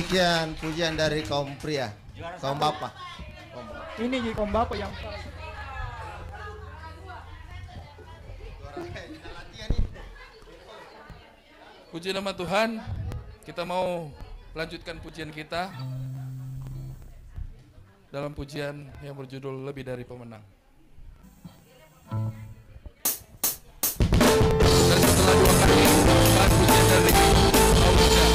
Demikian pujian dari kaum pria, kaum bapak. Ini kaum bapak yang Puji nama Tuhan, kita mau melanjutkan pujian kita dalam pujian yang berjudul Lebih Dari Pemenang. Dan setelah 2 kali bahan pujian dari kaum muda.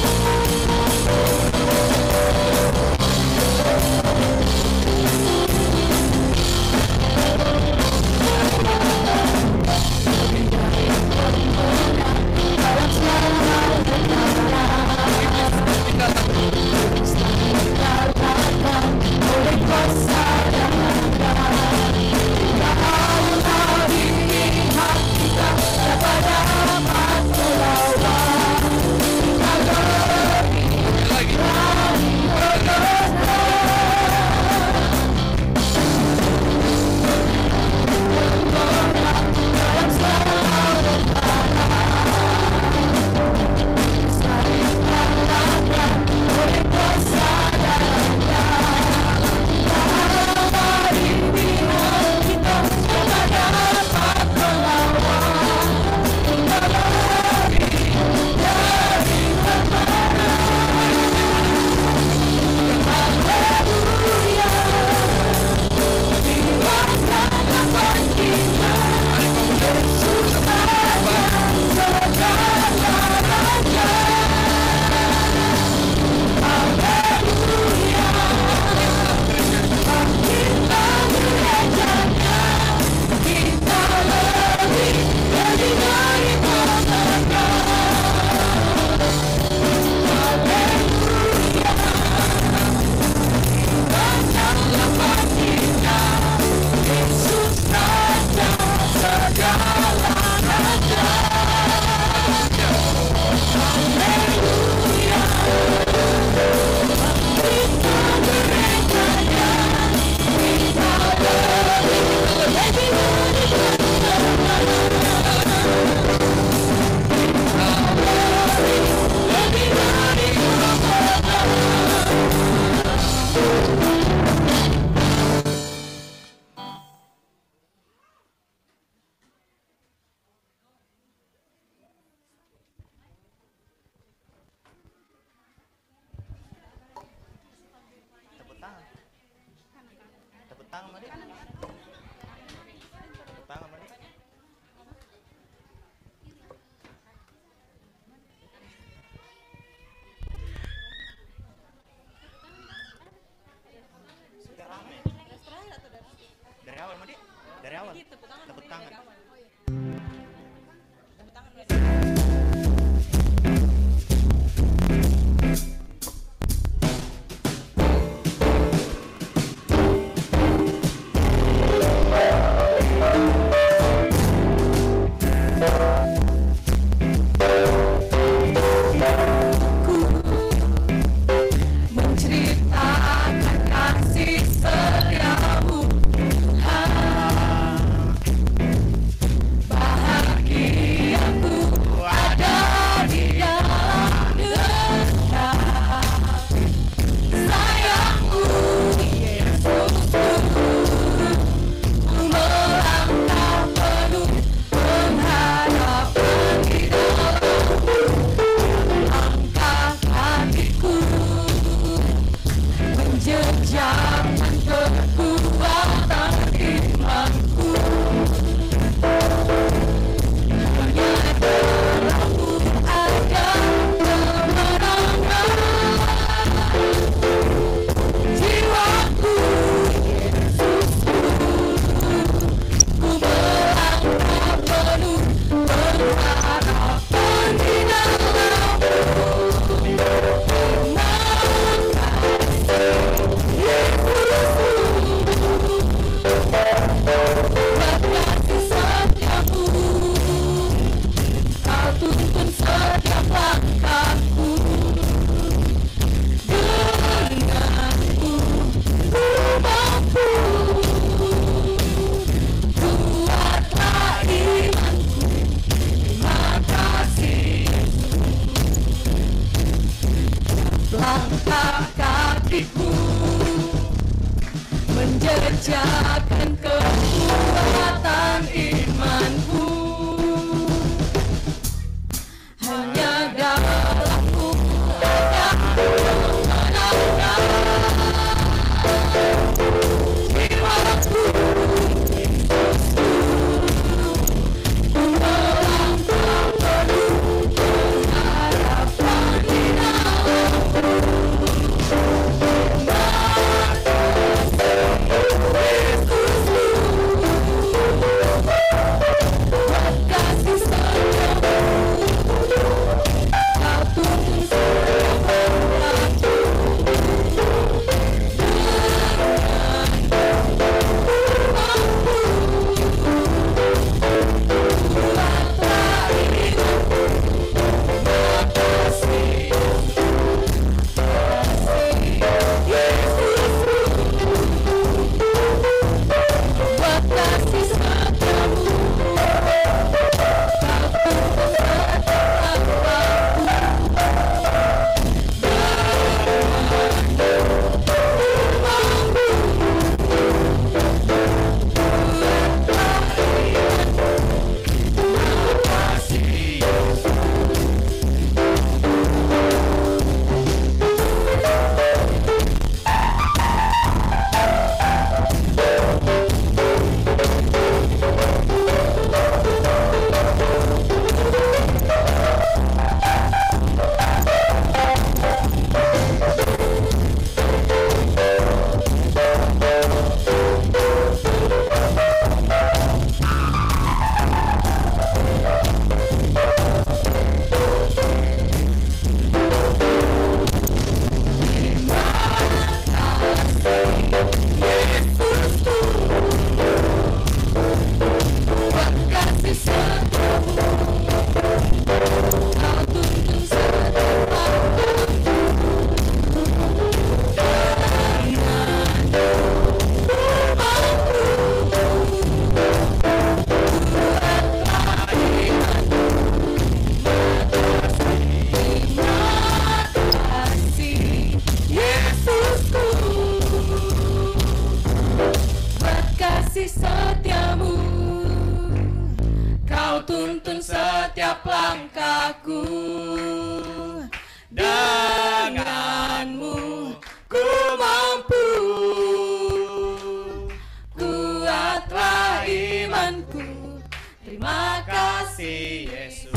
hatiku, menjejakkan kekuatan imanku. Hanya dalamku ada kemenangan. Jiwaku, Yesusku, ku melangkah penuh pengharapan di dalam-Mu. Kasih setiamu, Kau tuntun setiap langkahku. Kuatlah imanku, makasih, Yesusku, buat kasih setiamu, Kau tuntun setiap langkahku. Kasih setiamu, Kau tuntun setiap langkahku. Denganmu ku mampu, kuatlah imanku. Terima kasih Yesus.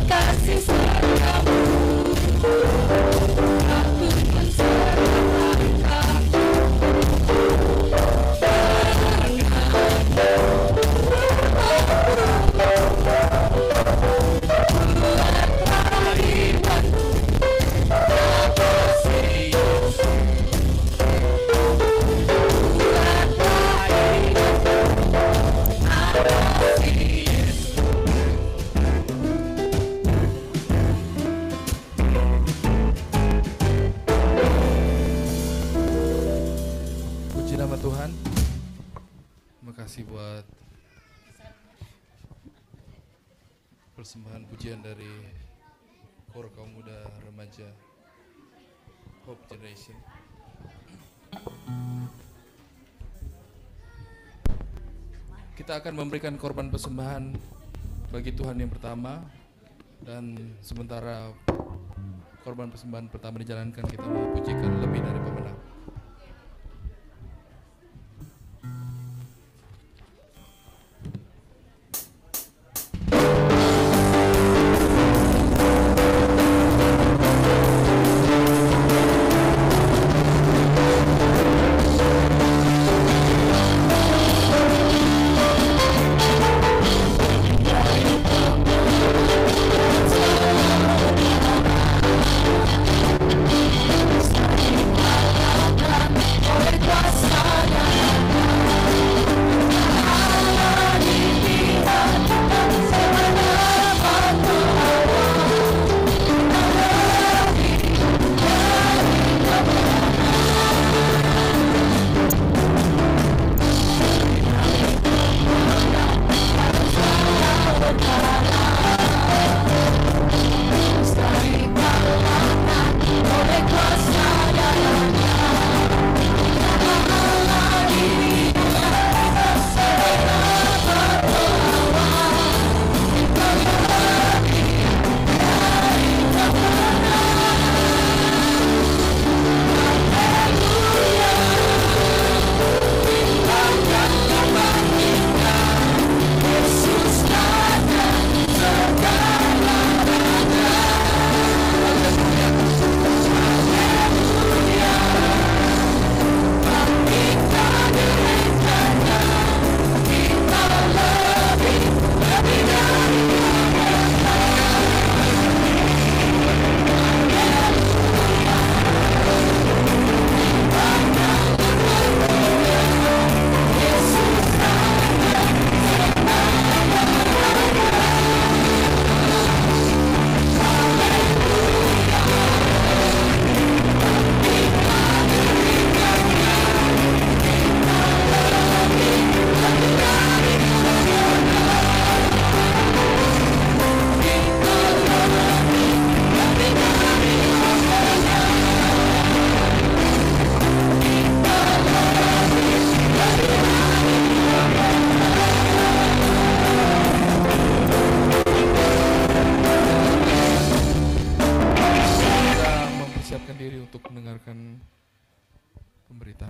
Kasih setiamu, Kau tuntun setiap langkahku. Puji nama Tuhan. Terima kasih buat persembahan pujian dari Kor Kaum Muda Remaja Hope Generation. Kita akan memberikan korban persembahan bagi Tuhan yang pertama, dan sementara korban persembahan pertama dijalankan, kita mau pujikan lebih dari pemenang.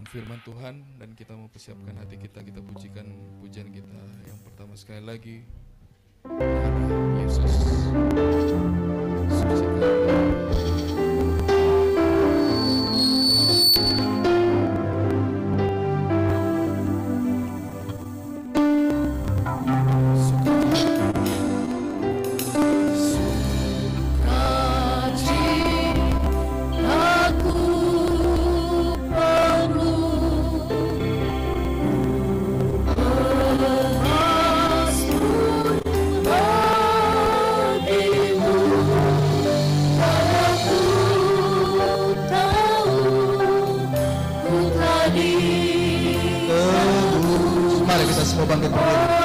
firman Tuhan, dan kita mau persiapkan hati kita, kita pujikan pujian kita yang pertama sekali lagi. Yesus. Mari kita semua bangkit berdiri.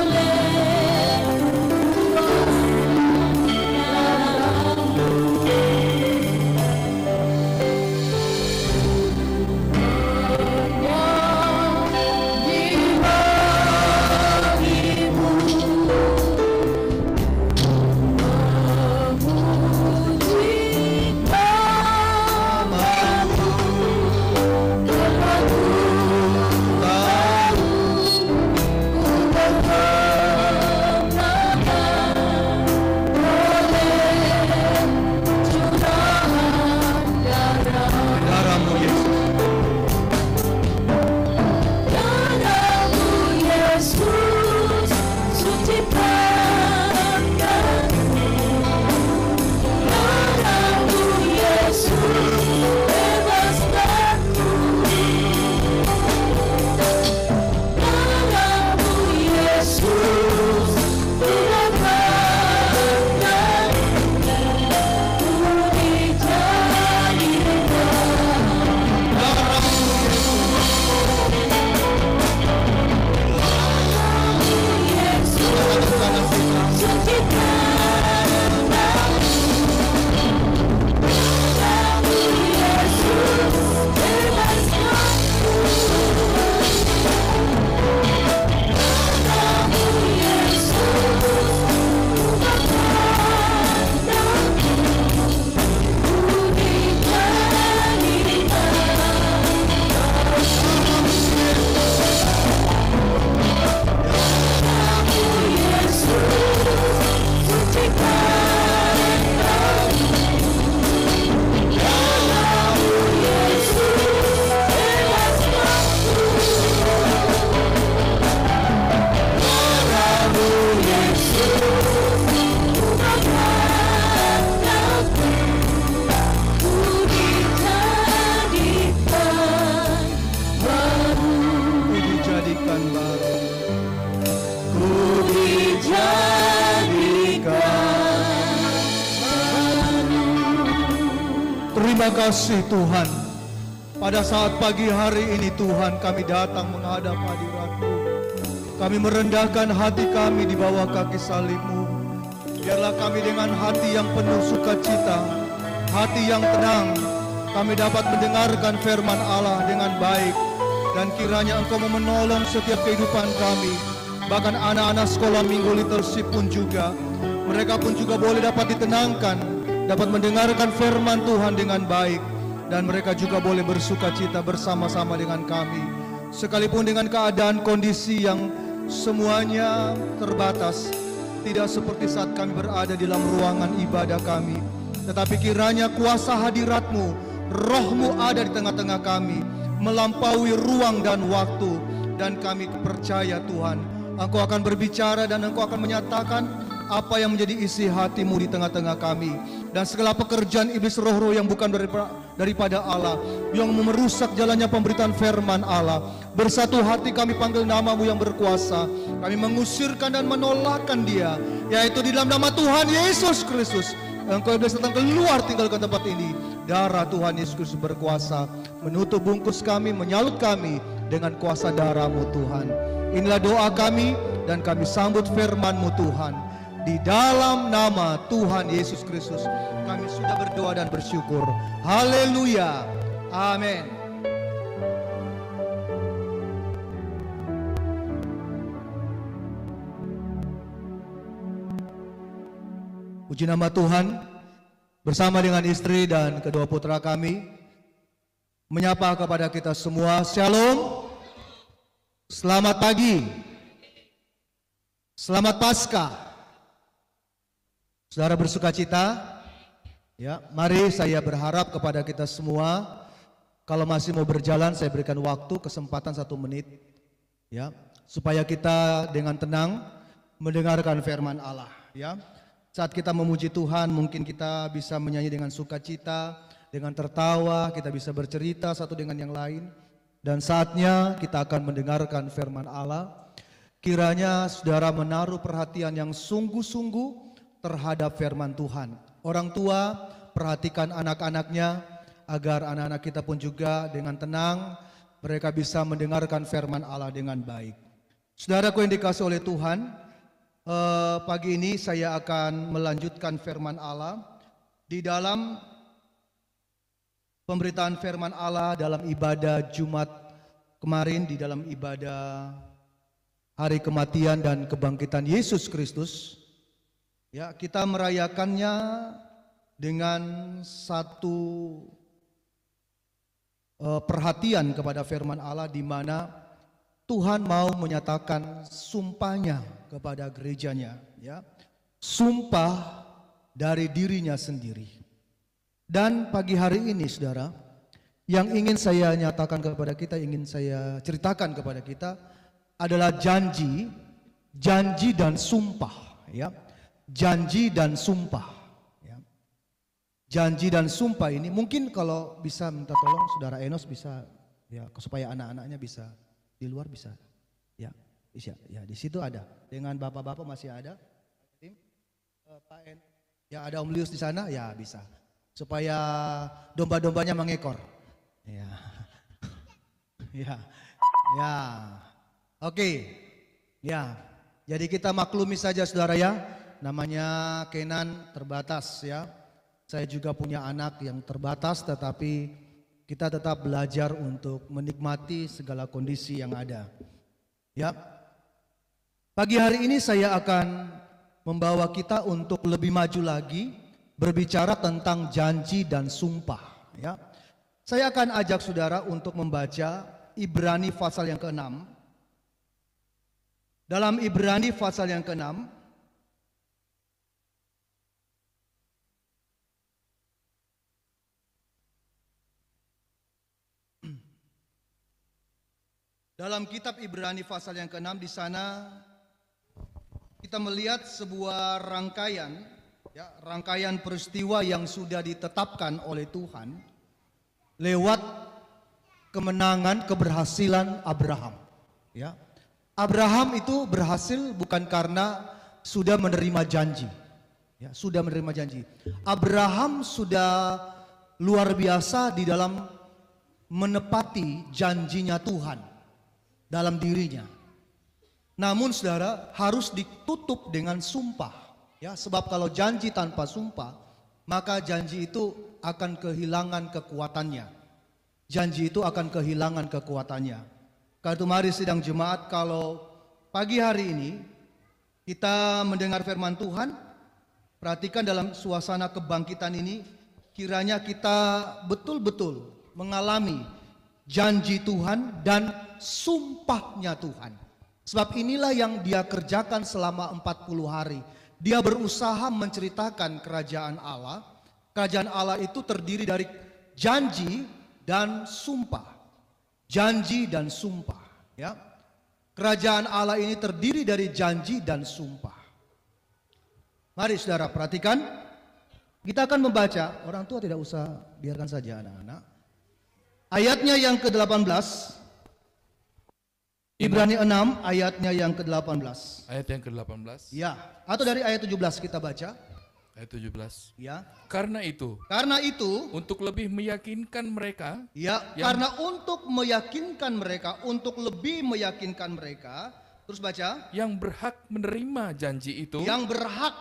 Terima kasih Tuhan. Pada saat pagi hari ini Tuhan, kami datang menghadap hadirat-Mu. Kami merendahkan hati kami di bawah kaki salib-Mu. Biarlah kami dengan hati yang penuh sukacita, hati yang tenang, kami dapat mendengarkan firman Allah dengan baik. Dan kiranya Engkau mau menolong setiap kehidupan kami. Bahkan anak-anak sekolah minggu leadership pun juga, mereka pun juga boleh dapat ditenangkan, dapat mendengarkan firman Tuhan dengan baik, dan mereka juga boleh bersukacita bersama-sama dengan kami. Sekalipun dengan keadaan kondisi yang semuanya terbatas, tidak seperti saat kami berada di dalam ruangan ibadah kami, tetapi kiranya kuasa hadirat-Mu, Roh-Mu ada di tengah-tengah kami, melampaui ruang dan waktu, dan kami percaya Tuhan, Engkau akan berbicara dan Engkau akan menyatakan apa yang menjadi isi hati-Mu di tengah-tengah kami. Dan segala pekerjaan iblis roh-roh yang bukan daripada Allah, yang merusak jalannya pemberitaan firman Allah, bersatu hati kami panggil nama-Mu yang berkuasa. Kami mengusirkan dan menolakkan dia, yaitu di dalam nama Tuhan Yesus Kristus. Engkau iblis datang keluar tinggalkan tempat ini. Darah Tuhan Yesus Kristus berkuasa menutup bungkus kami, menyalut kami dengan kuasa darah-Mu Tuhan. Inilah doa kami, dan kami sambut firman-Mu Tuhan. Di dalam nama Tuhan Yesus Kristus kami sudah berdoa dan bersyukur. Haleluya. Amin. Puji nama Tuhan. Bersama dengan istri dan kedua putra kami, menyapa kepada kita semua. Shalom. Selamat pagi. Selamat Paskah. Saudara bersukacita? Ya, mari saya berharap kepada kita semua, kalau masih mau berjalan saya berikan waktu kesempatan 1 menit, ya, supaya kita dengan tenang mendengarkan firman Allah. Ya, saat kita memuji Tuhan, mungkin kita bisa menyanyi dengan sukacita, dengan tertawa, kita bisa bercerita satu dengan yang lain, dan saatnya kita akan mendengarkan firman Allah. Kiranya saudara menaruh perhatian yang sungguh-sungguh terhadap firman Tuhan. Orang tua, perhatikan anak-anaknya agar anak-anak kita pun juga dengan tenang mereka bisa mendengarkan firman Allah dengan baik. Saudaraku yang dikasihi oleh Tuhan, pagi ini saya akan melanjutkan firman Allah di dalam pemberitaan firman Allah dalam ibadah Jumat kemarin, di dalam ibadah hari kematian dan kebangkitan Yesus Kristus. Ya, kita merayakannya dengan satu perhatian kepada firman Allah, di mana Tuhan mau menyatakan sumpahnya kepada gerejanya, ya. Sumpah dari dirinya sendiri. Dan pagi hari ini saudara, yang ingin saya nyatakan kepada kita, ingin saya ceritakan kepada kita adalah janji dan sumpah, ya. Janji dan sumpah, ya. Janji dan sumpah ini mungkin kalau bisa minta tolong saudara Enos bisa, ya, supaya anak-anaknya bisa di luar bisa, ya, bisa, ya, di situ ada. Dengan bapak-bapak masih ada, tim, Pak En, ya, ada Om Lius di sana, ya bisa, supaya domba-dombanya mengekor, ya, ya, ya, oke, ya. Jadi kita maklumi saja saudara ya. Namanya Kenan terbatas, ya. Saya juga punya anak yang terbatas, tetapi kita tetap belajar untuk menikmati segala kondisi yang ada. Ya. Pagi hari ini saya akan membawa kita untuk lebih maju lagi berbicara tentang janji dan sumpah, ya. Saya akan ajak saudara untuk membaca Ibrani pasal yang ke-6. Dalam Ibrani pasal yang ke-6, dalam kitab Ibrani pasal yang ke-6, di sana kita melihat sebuah rangkaian, ya, rangkaian peristiwa yang sudah ditetapkan oleh Tuhan lewat kemenangan, keberhasilan Abraham, ya. Abraham itu berhasil bukan karena sudah menerima janji, ya, sudah menerima janji. Abraham sudah luar biasa di dalam menepati janjinya Tuhan dalam dirinya. Namun saudara harus ditutup dengan sumpah, ya, sebab kalau janji tanpa sumpah maka janji itu akan kehilangan kekuatannya. Janji itu akan kehilangan kekuatannya. Karena itu mari sidang jemaat, kalau pagi hari ini kita mendengar firman Tuhan, perhatikan dalam suasana kebangkitan ini, kiranya kita betul-betul mengalami janji Tuhan dan sumpahnya Tuhan. Sebab inilah yang dia kerjakan selama 40 hari. Dia berusaha menceritakan kerajaan Allah. Kerajaan Allah itu terdiri dari janji dan sumpah. Janji dan sumpah, ya. Kerajaan Allah ini terdiri dari janji dan sumpah. Mari saudara perhatikan. Kita akan membaca, orang tua tidak usah, biarkan saja anak-anak. Ayatnya yang ke-18, Ibrani 6 ayatnya yang ke-18. Ayat yang ke-18. Ya, atau dari ayat 17 kita baca. Ayat 17. Ya. Karena itu, untuk lebih meyakinkan mereka, ya, karena untuk meyakinkan mereka, untuk lebih meyakinkan mereka, terus baca, yang berhak menerima janji itu, yang berhak,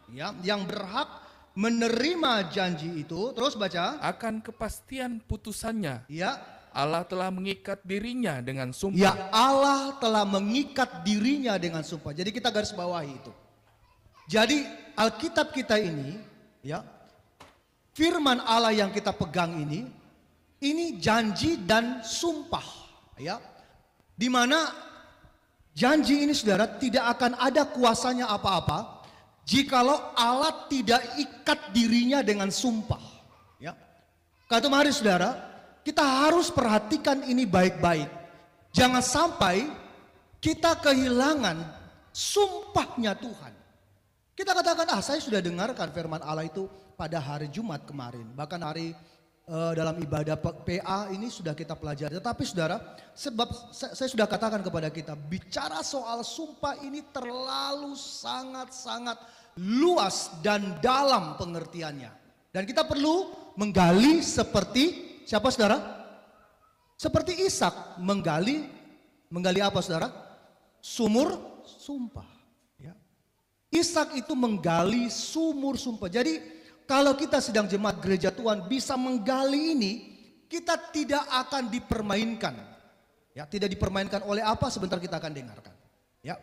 ya, yang berhak menerima janji itu, terus baca, akan kepastian putusannya, ya, Allah telah mengikat dirinya dengan sumpah. ya, Allah telah mengikat dirinya dengan sumpah. Jadi kita garis bawahi itu. Jadi Alkitab kita ini, ya, firman Allah yang kita pegang ini ini janji dan sumpah, ya. Di mana janji ini saudara tidak akan ada kuasanya apa-apa jikalau Allah tidak ikat dirinya dengan sumpah, ya. Karena itu mari saudara, kita harus perhatikan ini baik-baik. Jangan sampai kita kehilangan sumpahnya Tuhan. Kita katakan, saya sudah dengarkan firman Allah itu pada hari Jumat kemarin. Bahkan hari dalam ibadah PA ini sudah kita pelajari. Tetapi saudara, sebab saya sudah katakan kepada kita, bicara soal sumpah ini terlalu sangat-sangat luas dan dalam pengertiannya. Dan kita perlu menggali seperti siapa saudara? Seperti Ishak menggali apa saudara? Sumur sumpah. Ya. Ishak itu menggali sumur sumpah. Jadi kalau kita sedang jemaat gereja Tuhan bisa menggali ini, kita tidak akan dipermainkan. Ya, tidak dipermainkan oleh apa sebentar kita akan dengarkan. Ya.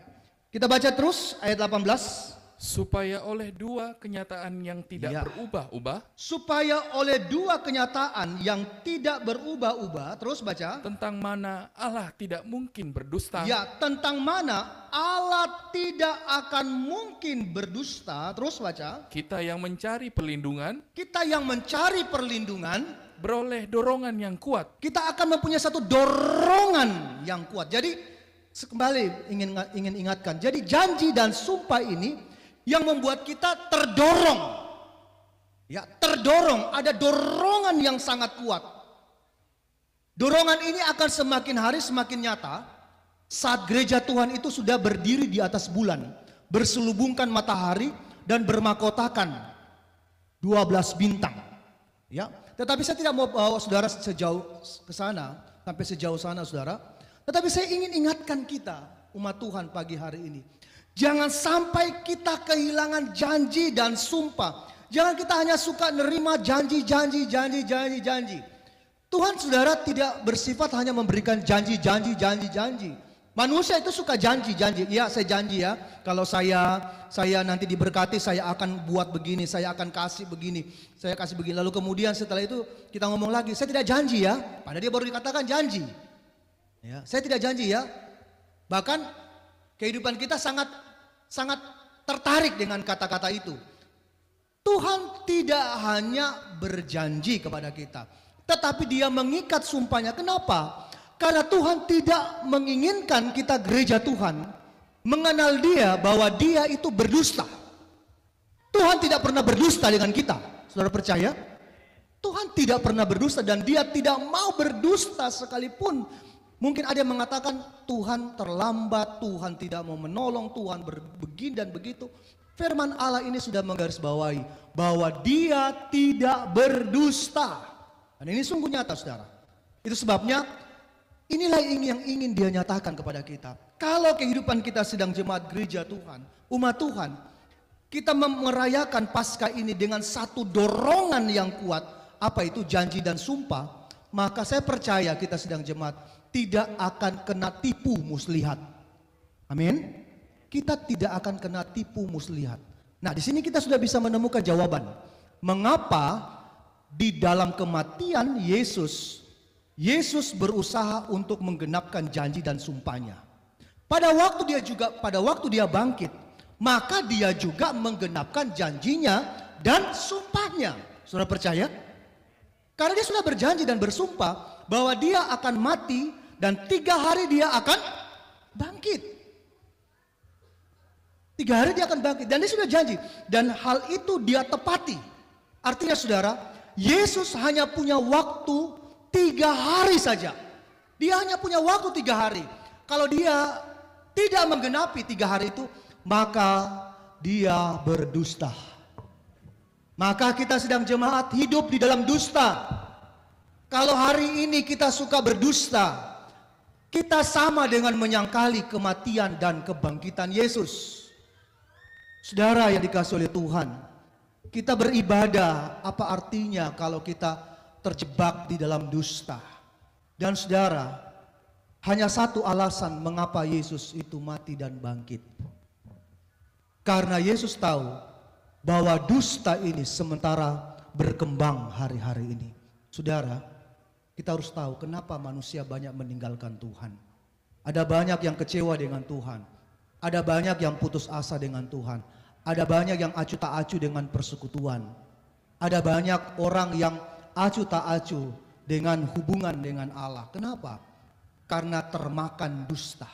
Kita baca terus ayat 18. Supaya oleh dua kenyataan yang tidak berubah-ubah. Supaya oleh dua kenyataan yang tidak berubah-ubah. Terus baca. Tentang mana Allah tidak mungkin berdusta. Ya, tentang mana Allah tidak akan mungkin berdusta. Terus baca. Kita yang mencari perlindungan. Kita yang mencari perlindungan. Beroleh dorongan yang kuat. Kita akan mempunyai satu dorongan yang kuat. Jadi kembali ingin ingatkan. Jadi janji dan sumpah ini yang membuat kita terdorong. Ya, terdorong, ada dorongan yang sangat kuat. Dorongan ini akan semakin hari semakin nyata saat gereja Tuhan itu sudah berdiri di atas bulan, berselubungkan matahari dan bermakotakan 12 bintang. Ya, tetapi saya tidak mau bawa saudara sejauh ke sana, sampai sejauh sana saudara. Tetapi saya ingin ingatkan kita, umat Tuhan pagi hari ini. Jangan sampai kita kehilangan janji dan sumpah. Jangan kita hanya suka nerima janji. Tuhan saudara tidak bersifat hanya memberikan janji. Manusia itu suka janji. Ya, saya janji ya, kalau saya nanti diberkati, saya akan buat begini, saya akan kasih begini, saya kasih begini. Lalu kemudian setelah itu kita ngomong lagi, saya tidak janji ya, padahal dia baru dikatakan janji. Ya, saya tidak janji ya. Bahkan kehidupan kita sangat tertarik dengan kata-kata itu. Tuhan tidak hanya berjanji kepada kita, tetapi dia mengikat sumpahnya. Kenapa? Karena Tuhan tidak menginginkan kita gereja Tuhan mengenal dia bahwa dia itu berdusta. Tuhan tidak pernah berdusta dengan kita. Saudara percaya? Tuhan tidak pernah berdusta dan dia tidak mau berdusta sekalipun. Mungkin ada yang mengatakan Tuhan terlambat, Tuhan tidak mau menolong, Tuhan begini dan begitu. Firman Allah ini sudah menggarisbawahi bahwa dia tidak berdusta. Dan ini sungguh nyata saudara. Itu sebabnya inilah yang ingin dia nyatakan kepada kita. Kalau kehidupan kita sedang jemaat gereja Tuhan, umat Tuhan, kita merayakan Paskah ini dengan satu dorongan yang kuat. Apa itu janji dan sumpah? Maka saya percaya kita sedang jemaat tidak akan kena tipu muslihat. Amin. Kita tidak akan kena tipu muslihat. Nah, di sini kita sudah bisa menemukan jawaban. Mengapa di dalam kematian Yesus berusaha untuk menggenapkan janji dan sumpahnya. Pada waktu dia bangkit, maka dia juga menggenapkan janjinya dan sumpahnya. Saudara percaya? Karena dia sudah berjanji dan bersumpah bahwa dia akan mati dan 3 hari dia akan bangkit. 3 hari dia akan bangkit dan dia sudah janji. Dan hal itu dia tepati. Artinya saudara, Yesus hanya punya waktu 3 hari saja. Dia hanya punya waktu 3 hari. Kalau dia tidak menggenapi 3 hari itu, maka dia berdusta. Maka kita sedang jemaat hidup di dalam dusta. Kalau hari ini kita suka berdusta, kita sama dengan menyangkali kematian dan kebangkitan Yesus. Saudara yang dikasihi oleh Tuhan, kita beribadah apa artinya kalau kita terjebak di dalam dusta? Dan saudara, hanya satu alasan mengapa Yesus itu mati dan bangkit. Karena Yesus tahu bahwa dusta ini sementara berkembang hari-hari ini. Saudara, kita harus tahu kenapa manusia banyak meninggalkan Tuhan. Ada banyak yang kecewa dengan Tuhan. Ada banyak yang putus asa dengan Tuhan. Ada banyak yang acuh tak acuh dengan persekutuan. Ada banyak orang yang acuh tak acuh dengan hubungan dengan Allah. Kenapa? Karena termakan dusta.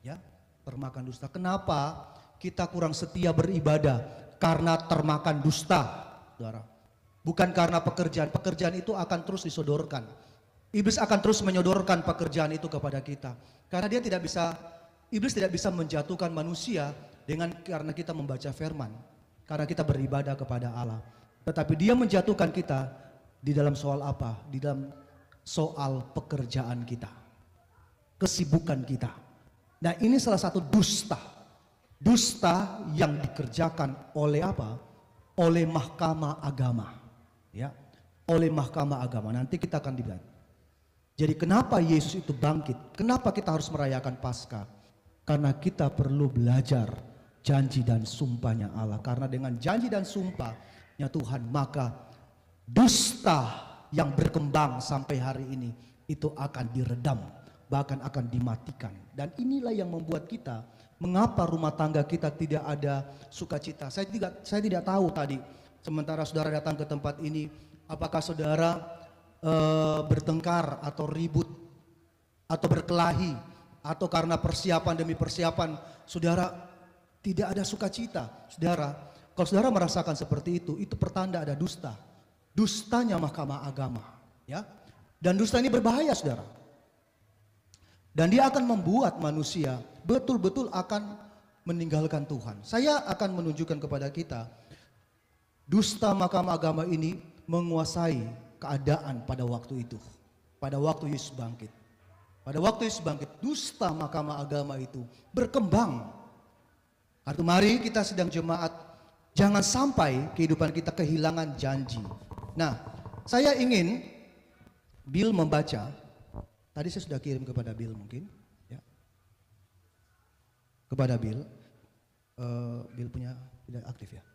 Ya, termakan dusta. Kenapa kita kurang setia beribadah? Karena termakan dusta, saudara. Bukan karena pekerjaan. Pekerjaan itu akan terus disodorkan. Iblis akan terus menyodorkan pekerjaan itu kepada kita. Karena iblis tidak bisa menjatuhkan manusia karena kita membaca firman. Karena kita beribadah kepada Allah. Tetapi dia menjatuhkan kita di dalam soal apa? Di dalam soal pekerjaan kita. Kesibukan kita. Nah, ini salah satu dusta. Dusta yang dikerjakan oleh apa? Oleh mahkamah agama. Ya, oleh mahkamah agama. Nanti kita akan dilihat. Jadi kenapa Yesus itu bangkit? Kenapa kita harus merayakan Paskah? Karena kita perlu belajar janji dan sumpahnya Allah. Karena dengan janji dan sumpahnya Tuhan, maka dusta yang berkembang sampai hari ini itu akan diredam, bahkan akan dimatikan. Dan inilah yang membuat kita, mengapa rumah tangga kita tidak ada sukacita. Saya tidak tahu tadi, sementara saudara datang ke tempat ini, apakah saudara bertengkar atau ribut atau berkelahi, atau karena persiapan demi persiapan saudara tidak ada sukacita. Saudara, kalau saudara merasakan seperti itu pertanda ada dusta. Dustanya mahkamah agama, ya. Dan dusta ini berbahaya, saudara. Dan dia akan membuat manusia betul-betul akan meninggalkan Tuhan. Saya akan menunjukkan kepada kita, dusta mahkamah agama ini menguasai keadaan pada waktu itu. Pada waktu Yesus bangkit. Pada waktu Yesus bangkit, dusta mahkamah agama itu berkembang. Artinya mari kita sedang jemaat, jangan sampai kehidupan kita kehilangan janji. Nah, saya ingin Bill membaca. Tadi saya sudah kirim kepada Bill mungkin, ya. Kepada Bill. Bill punya tidak aktif ya.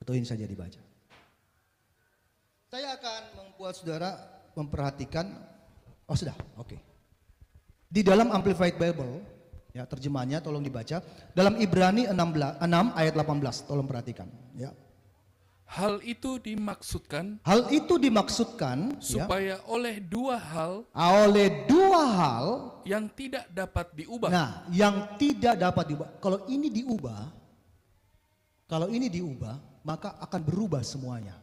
Atau ini saja dibaca. Saya akan membuat saudara memperhatikan. Oh sudah, oke. Di dalam Amplified Bible, ya, terjemahannya tolong dibaca. Dalam Ibrani 6 ayat 18, tolong perhatikan, ya. Hal itu dimaksudkan ya, supaya oleh dua hal yang tidak dapat diubah. Nah, yang tidak dapat diubah. Kalau ini diubah, maka akan berubah semuanya.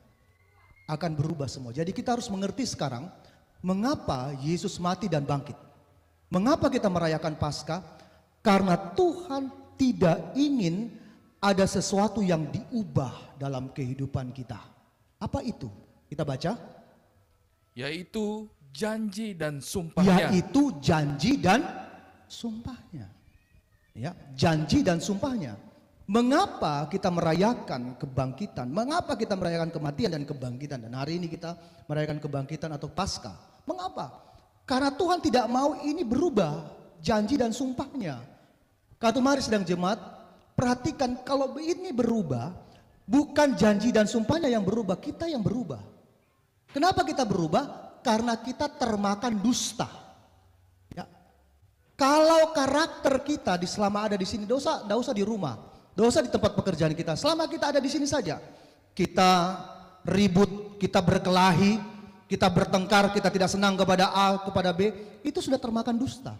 Akan berubah semua. Jadi kita harus mengerti sekarang mengapa Yesus mati dan bangkit. Mengapa kita merayakan Paskah? Karena Tuhan tidak ingin ada sesuatu yang diubah dalam kehidupan kita. Apa itu? Kita baca. Yaitu janji dan sumpahnya. Yaitu janji dan sumpahnya. Ya, janji dan sumpahnya. Mengapa kita merayakan kebangkitan? Mengapa kita merayakan kematian dan kebangkitan? Dan hari ini kita merayakan kebangkitan atau Paskah. Mengapa? Karena Tuhan tidak mau ini berubah, janji dan sumpahnya. Kata mari sedang jemaat, perhatikan kalau ini berubah, bukan janji dan sumpahnya yang berubah, kita yang berubah. Kenapa kita berubah? Karena kita termakan dusta. Ya. Kalau karakter kita selama ada di sini, dosa di rumah, dosa di tempat pekerjaan kita. Selama kita ada di sini saja, kita ribut, kita berkelahi, kita bertengkar, kita tidak senang kepada A, kepada B, itu sudah termakan dusta.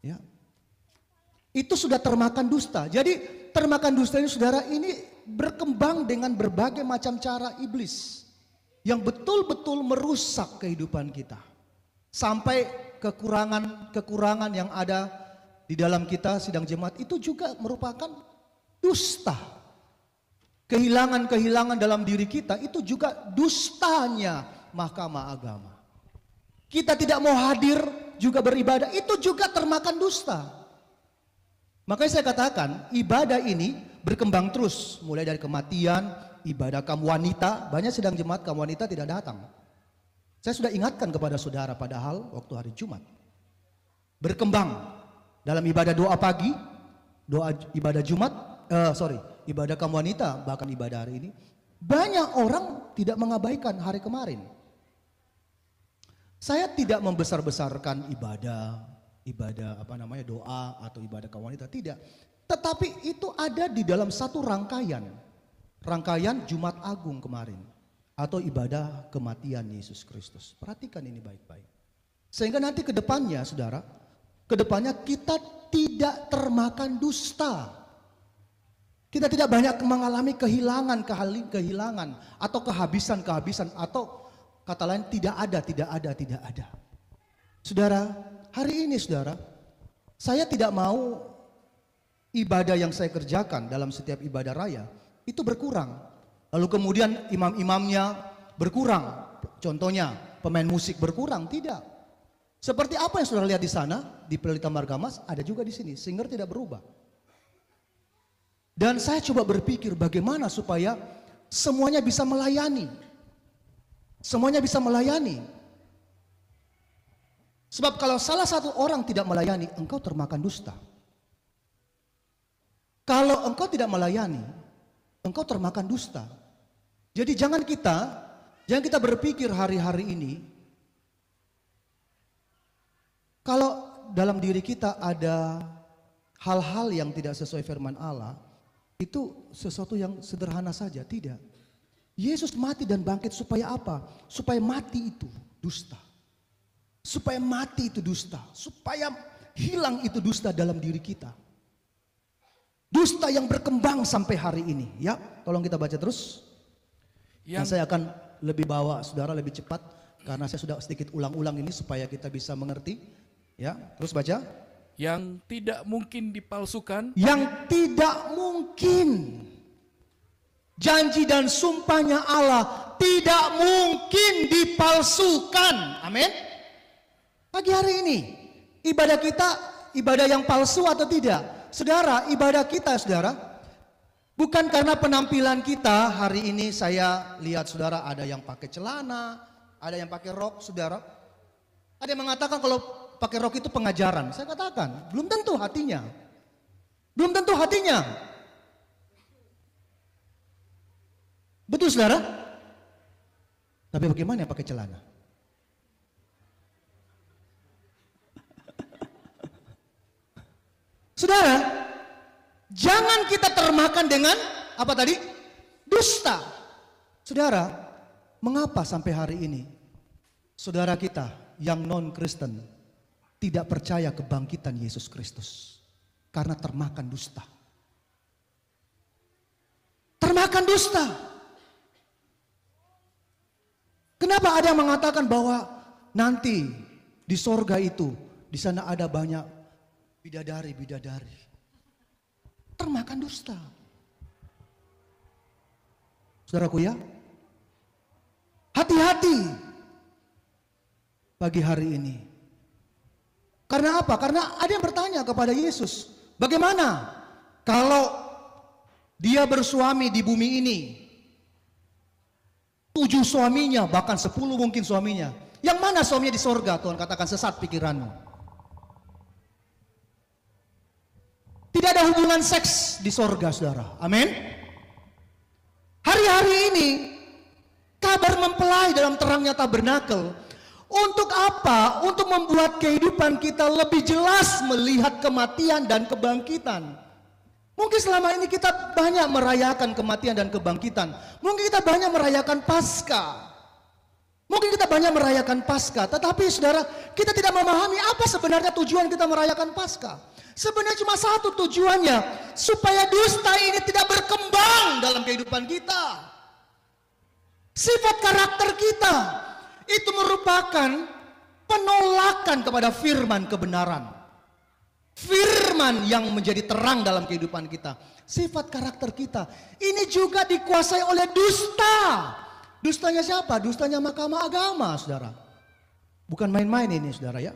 Ya. Itu sudah termakan dusta. Jadi termakan dusta ini saudara ini berkembang dengan berbagai macam cara iblis yang betul-betul merusak kehidupan kita. Sampai kekurangan yang ada di dalam kita sidang jemaat itu juga merupakan dusta. Kehilangan dalam diri kita itu juga dustanya mahkamah agama. Kita tidak mau hadir juga beribadah, itu juga termakan dusta. Makanya saya katakan ibadah ini berkembang terus, mulai dari kematian, ibadah kaum wanita, banyak sidang jemaat kaum wanita tidak datang. Saya sudah ingatkan kepada saudara padahal waktu hari Jumat. Berkembang dalam ibadah doa pagi, ibadah Jumat, ibadah kaum wanita, bahkan ibadah hari ini banyak orang tidak mengabaikan hari kemarin. Saya tidak membesar-besarkan ibadah doa atau ibadah kaum wanita, tidak. Tetapi itu ada di dalam satu rangkaian Jumat Agung kemarin atau ibadah kematian Yesus Kristus. Perhatikan ini baik-baik. Sehingga nanti ke depannya, saudara, ke depannya kita tidak termakan dusta. Kita tidak banyak mengalami kehilangan atau kehabisan atau kata lain tidak ada. Saudara, hari ini saudara, saya tidak mau ibadah yang saya kerjakan dalam setiap ibadah raya itu berkurang. Lalu kemudian imam-imamnya berkurang. Contohnya pemain musik berkurang, tidak. Seperti apa yang saudara lihat di sana, di Pelita Margamas, ada juga di sini, singer tidak berubah. Dan saya coba berpikir bagaimana supaya semuanya bisa melayani. Semuanya bisa melayani. Sebab kalau salah satu orang tidak melayani, engkau termakan dusta. Kalau engkau tidak melayani, engkau termakan dusta. Jadi jangan kita berpikir hari-hari ini, kalau dalam diri kita ada hal-hal yang tidak sesuai firman Allah, itu sesuatu yang sederhana saja, tidak. Yesus mati dan bangkit supaya apa? Supaya mati itu dusta. Supaya mati itu dusta, supaya hilang itu dusta dalam diri kita. Dusta yang berkembang sampai hari ini, ya. Tolong kita baca terus. Dan saya akan lebih bawa saudara lebih cepat karena saya sudah sedikit ulang-ulang ini supaya kita bisa mengerti. Ya, terus baca. Yang tidak mungkin dipalsukan. Yang tidak mungkin. Janji dan sumpahnya Allah tidak mungkin dipalsukan. Amin. Pagi hari ini ibadah kita ibadah yang palsu atau tidak? Saudara, ibadah kita saudara bukan karena penampilan kita. Hari ini saya lihat saudara ada yang pakai celana, ada yang pakai rok saudara. Ada yang mengatakan kalau pakai rok itu pengajaran. Saya katakan, belum tentu hatinya. Belum tentu hatinya. Betul saudara? Tapi bagaimana yang pakai celana? Saudara, jangan kita termakan dengan apa tadi? Dusta. Saudara, mengapa sampai hari ini saudara kita yang non-Kristen tidak percaya kebangkitan Yesus Kristus? Karena termakan dusta. Termakan dusta. Kenapa ada yang mengatakan bahwa nanti di sorga itu, di sana ada banyak bidadari. Termakan dusta. Saudaraku ya, hati-hati pagi hari ini. Karena apa? Karena ada yang bertanya kepada Yesus, bagaimana kalau dia bersuami di bumi ini, 7 suaminya, bahkan 10 mungkin suaminya. Yang mana suaminya di sorga? Tuhan katakan sesat pikiranmu. Tidak ada hubungan seks di sorga saudara. Amin. Hari-hari ini kabar mempelai dalam terangnya tabernakel. Untuk apa? Untuk membuat kehidupan kita lebih jelas melihat kematian dan kebangkitan. Mungkin selama ini kita banyak merayakan kematian dan kebangkitan. Mungkin kita banyak merayakan Paskah. Tetapi saudara, kita tidak memahami apa sebenarnya tujuan kita merayakan Paskah. Sebenarnya cuma satu tujuannya, supaya dusta ini tidak berkembang dalam kehidupan kita. Sifat karakter kita itu merupakan penolakan kepada firman kebenaran. Firman yang menjadi terang dalam kehidupan kita. Sifat karakter kita ini juga dikuasai oleh dusta. Dustanya siapa? Dustanya Mahkamah Agama, saudara. Bukan main-main ini, saudara ya.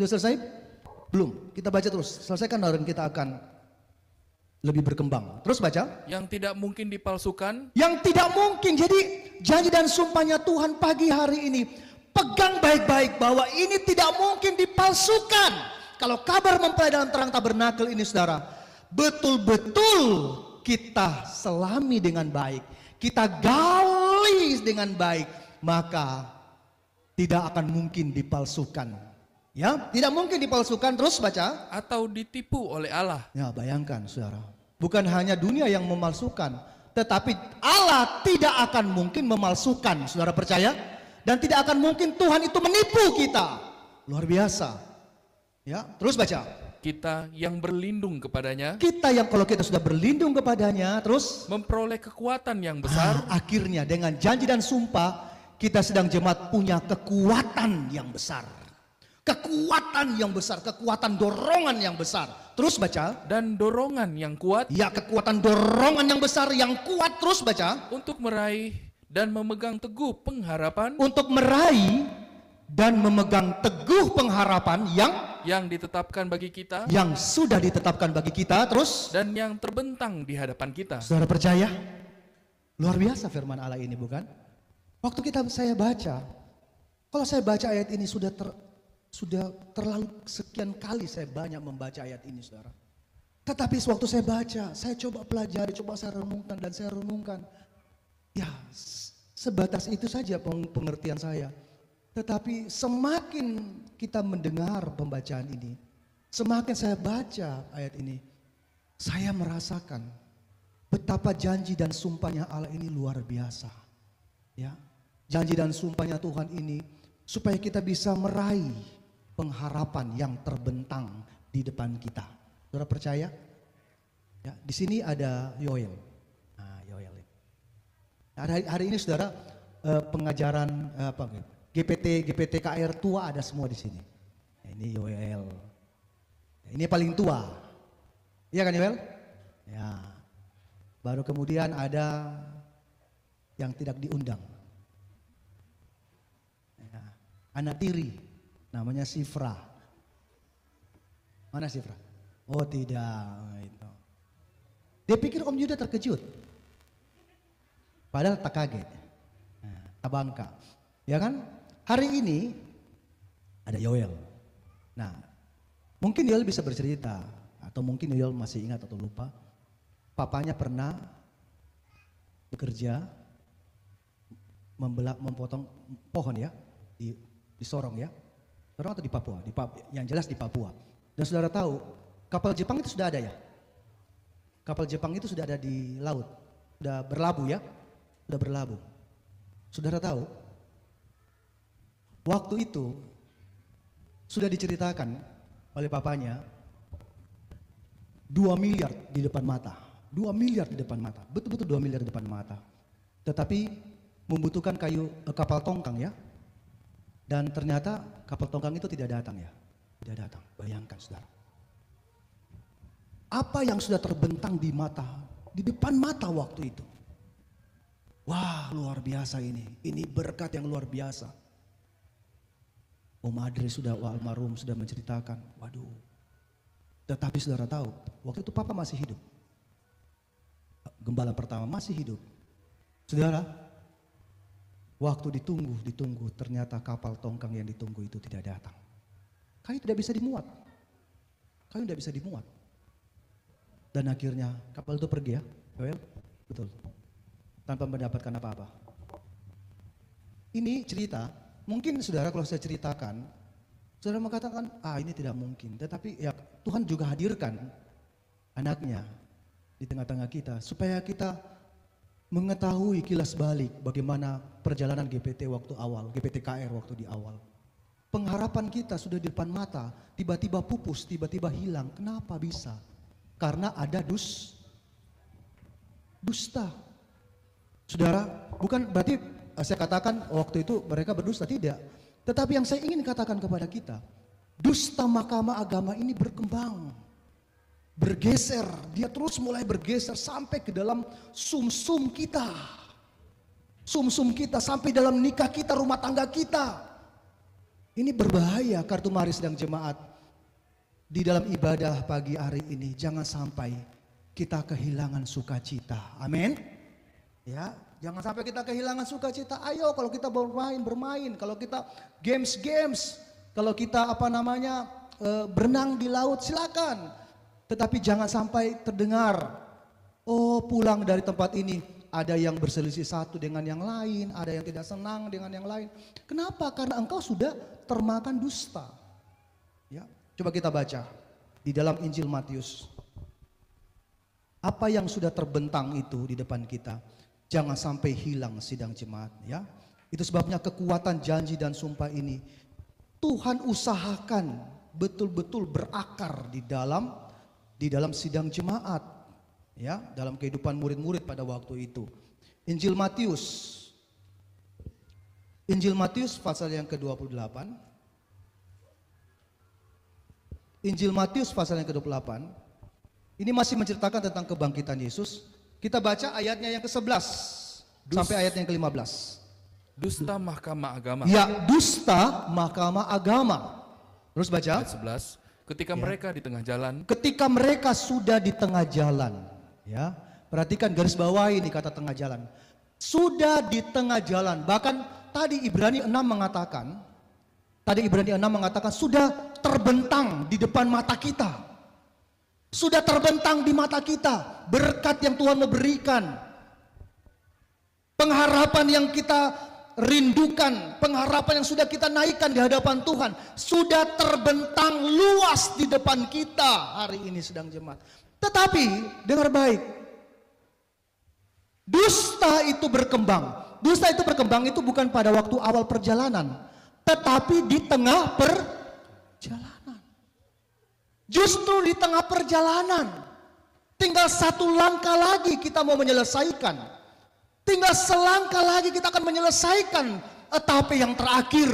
Sudah selesai? Belum. Kita baca terus. Selesaikan dan kita akan lebih berkembang. Terus baca. Yang tidak mungkin dipalsukan. Yang tidak mungkin. Jadi janji dan sumpahnya Tuhan pagi hari ini, pegang baik-baik bahwa ini tidak mungkin dipalsukan. Kalau kabar mempelai dalam terang tabernakel ini saudara, betul-betul kita selami dengan baik, kita gali dengan baik, maka tidak akan mungkin dipalsukan. Ya, tidak mungkin dipalsukan. Terus baca. Atau ditipu oleh Allah. Ya, bayangkan saudara. Bukan hanya dunia yang memalsukan, tetapi Allah tidak akan mungkin memalsukan. Saudara percaya? Dan tidak akan mungkin Tuhan itu menipu kita. Luar biasa. Ya, terus baca. Kita yang berlindung kepadanya. Kita yang kalau kita sudah berlindung kepadanya, terus Memperoleh kekuatan yang besar. akhirnya dengan janji dan sumpah kita sedang jemaat punya kekuatan yang besar. Kekuatan yang besar, kekuatan dorongan yang besar. Terus baca. Dan dorongan yang kuat. Ya, kekuatan dorongan yang besar, yang kuat. Terus baca. Untuk meraih dan memegang teguh pengharapan. Untuk meraih dan memegang teguh pengharapan yang ditetapkan bagi kita. yang sudah ditetapkan bagi kita. Terus. Dan yang terbentang di hadapan kita. Saudara percaya? Luar biasa firman Allah ini, bukan? Waktu saya baca, kalau saya baca ayat ini sudah terlalu sekian kali saya banyak membaca ayat ini, saudara. Tetapi waktu saya baca, saya coba pelajari, coba saya renungkan dan saya renungkan. Ya, sebatas itu saja pengertian saya. Tetapi semakin kita mendengar pembacaan ini, semakin saya baca ayat ini, saya merasakan betapa janji dan sumpahnya Allah ini luar biasa. Ya, janji dan sumpahnya Tuhan ini supaya kita bisa meraih pengharapan yang terbentang di depan kita. Saudara percaya? Ya, di sini ada Yoel. Nah, Yoel. Hari ini saudara pengajaran GPT KR tua ada semua di sini. Nah, ini Yoel. Ini paling tua. Iya kan Yoel? Ya. Baru kemudian ada yang tidak diundang. Ya. Anak tiri, namanya Sifra. Mana Sifra? Oh tidak. Dia pikir Om Yuda terkejut. Padahal tak kaget. Nah, tak bangka. Ya kan? Hari ini ada Yoel. Nah, mungkin Yoel bisa bercerita. Atau mungkin Yoel masih ingat atau lupa. Papanya pernah bekerja memotong pohon ya di Sorong ya, Sorong atau di Papua, yang jelas di Papua. Dan saudara tahu kapal Jepang itu sudah ada ya, kapal Jepang itu sudah ada di laut, sudah berlabuh ya, sudah berlabuh. Saudara tahu waktu itu sudah diceritakan oleh papanya 2 miliar di depan mata, 2 miliar di depan mata, betul-betul 2 miliar di depan mata. Tetapi membutuhkan kapal tongkang ya. Dan ternyata kapal tongkang itu tidak datang ya. Tidak datang, bayangkan saudara. Apa yang sudah terbentang di mata, di depan mata waktu itu. Wah luar biasa ini berkat yang luar biasa. Om Adri sudah almarhum sudah menceritakan, waduh. Tetapi saudara tahu, waktu itu papa masih hidup. Gembala pertama masih hidup. Saudara, waktu ditunggu, ternyata kapal tongkang yang ditunggu itu tidak datang. Kayu tidak bisa dimuat. Kayu tidak bisa dimuat. Dan akhirnya kapal itu pergi ya, Yoel? Betul. Tanpa mendapatkan apa-apa. Ini cerita, mungkin saudara kalau saya ceritakan, saudara mengatakan, ini tidak mungkin. Tetapi ya Tuhan juga hadirkan anaknya di tengah-tengah kita supaya kita mengetahui kilas balik bagaimana perjalanan GPT waktu awal, GPT KR waktu di awal. Pengharapan kita sudah di depan mata, tiba-tiba pupus, tiba-tiba hilang. Kenapa bisa? Karena ada dusta. Saudara, bukan berarti saya katakan waktu itu mereka berdusta, tidak. Tetapi yang saya ingin katakan kepada kita, dusta mahkamah agama ini berkembang. Bergeser, dia terus mulai bergeser sampai ke dalam sum-sum kita. Sum-sum kita sampai dalam nikah kita, rumah tangga kita. Ini berbahaya kartu mari sedang jemaat. Di dalam ibadah pagi hari ini jangan sampai kita kehilangan sukacita. Amin. Ya, jangan sampai kita kehilangan sukacita. Ayo kalau kita bermain, kalau kita games, kalau kita berenang di laut silakan. Tetapi jangan sampai terdengar Oh, pulang dari tempat ini ada yang berselisih satu dengan yang lain, ada yang tidak senang dengan yang lain. Kenapa? Karena engkau sudah termakan dusta. Ya, coba kita baca di dalam Injil Matius. Apa yang sudah terbentang itu di depan kita, jangan sampai hilang sidang jemaat, ya. Itu sebabnya kekuatan janji dan sumpah ini Tuhan usahakan betul-betul berakar di dalam sidang jemaat, ya, dalam kehidupan murid-murid pada waktu itu. Injil Matius pasal yang ke-28. Injil Matius pasal yang ke-28. Ini masih menceritakan tentang kebangkitan Yesus. Kita baca ayatnya yang ke-11 sampai ayatnya yang ke-15. Dusta mahkamah agama. Ya, dusta mahkamah agama. Terus baca. Ayat 11. Ketika mereka di tengah jalan. Ketika mereka sudah di tengah jalan. Ya, perhatikan garis bawah ini kata tengah jalan. Sudah di tengah jalan. Bahkan tadi Ibrani 6 mengatakan sudah terbentang di depan mata kita. Sudah terbentang di mata kita berkat yang Tuhan mau berikan. Pengharapan yang kita rindukan, pengharapan yang sudah kita naikkan di hadapan Tuhan sudah terbentang luas di depan kita hari ini sedang jemaat. Tetapi dengar baik, dusta itu berkembang. Dusta itu berkembang itu bukan pada waktu awal perjalanan, tetapi di tengah perjalanan. Justru di tengah perjalanan, tinggal satu langkah lagi kita mau menyelesaikan. Tinggal selangkah lagi kita akan menyelesaikan etape yang terakhir.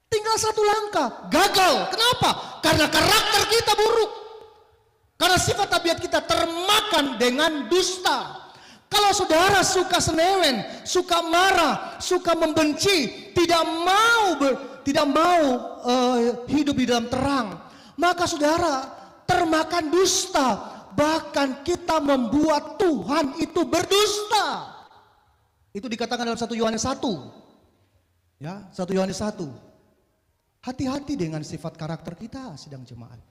Tinggal satu langkah, gagal. Kenapa? Karena karakter kita buruk. Karena sifat tabiat kita termakan dengan dusta. Kalau saudara suka senewen, suka marah, suka membenci, tidak mau hidup di dalam terang, maka saudara termakan dusta. Bahkan kita membuat Tuhan itu berdusta. Itu dikatakan dalam 1 Yohanes 1. Ya, 1 Yohanes 1. Hati-hati dengan sifat karakter kita sedang jemaat.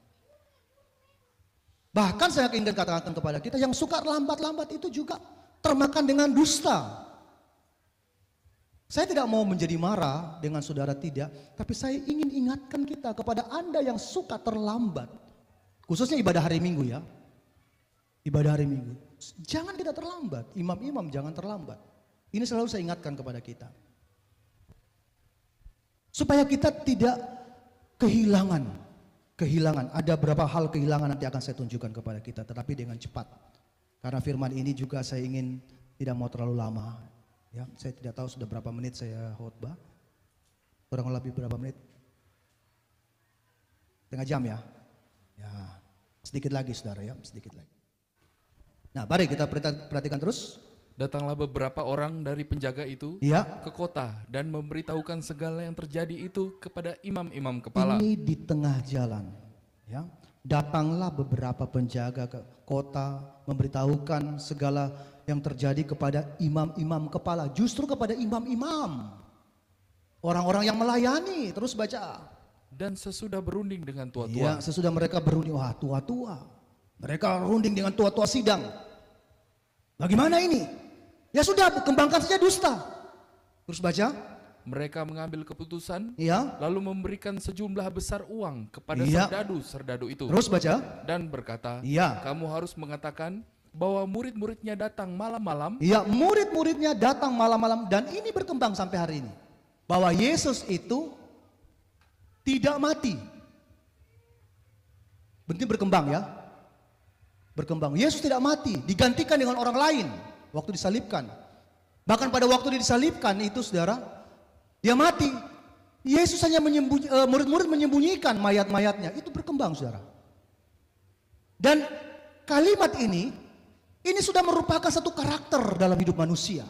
Bahkan saya ingin katakan kepada kita yang suka lambat-lambat itu juga termakan dengan dusta. Saya tidak mau menjadi marah dengan saudara, tidak, tapi saya ingin ingatkan kita kepada Anda yang suka terlambat. Khususnya ibadah hari Minggu, ya. Ibadah hari Minggu, jangan kita terlambat. Imam-imam jangan terlambat. Ini selalu saya ingatkan kepada kita, supaya kita tidak kehilangan. Ada beberapa hal kehilangan nanti akan saya tunjukkan kepada kita, tetapi dengan cepat. Karena firman ini juga saya ingin tidak mau terlalu lama. Ya, saya tidak tahu sudah berapa menit saya khotbah. Kurang lebih berapa menit? Setengah jam, ya. Ya, sedikit lagi saudara, ya, sedikit lagi. Nah, mari kita perhatikan terus. Datanglah beberapa orang dari penjaga itu ke kota dan memberitahukan segala yang terjadi itu kepada imam-imam kepala. Ini di tengah jalan, ya. Datanglah beberapa penjaga ke kota memberitahukan segala yang terjadi kepada imam-imam kepala, justru kepada imam-imam. Orang-orang yang melayani, terus baca. Dan sesudah berunding dengan tua-tua. Ya, sesudah mereka berunding, wah tua-tua. Mereka runding dengan tua-tua sidang. Bagaimana ini? Ya sudah, kembangkan saja dusta. Terus baca. Mereka mengambil keputusan, ya, lalu memberikan sejumlah besar uang kepada serdadu itu. Terus baca. Dan berkata, ya, kamu harus mengatakan bahwa murid-muridnya datang malam-malam. Ya, murid-muridnya datang malam-malam. Dan ini berkembang sampai hari ini. Bahwa Yesus itu tidak mati. Berarti berkembang, ya. Berkembang. Yesus tidak mati, digantikan dengan orang lain waktu disalibkan. Bahkan pada waktu dia disalibkan itu saudara, dia mati. Yesus hanya murid-murid menyembunyikan mayat-mayatnya. Itu berkembang saudara. Dan kalimat ini sudah merupakan satu karakter dalam hidup manusia.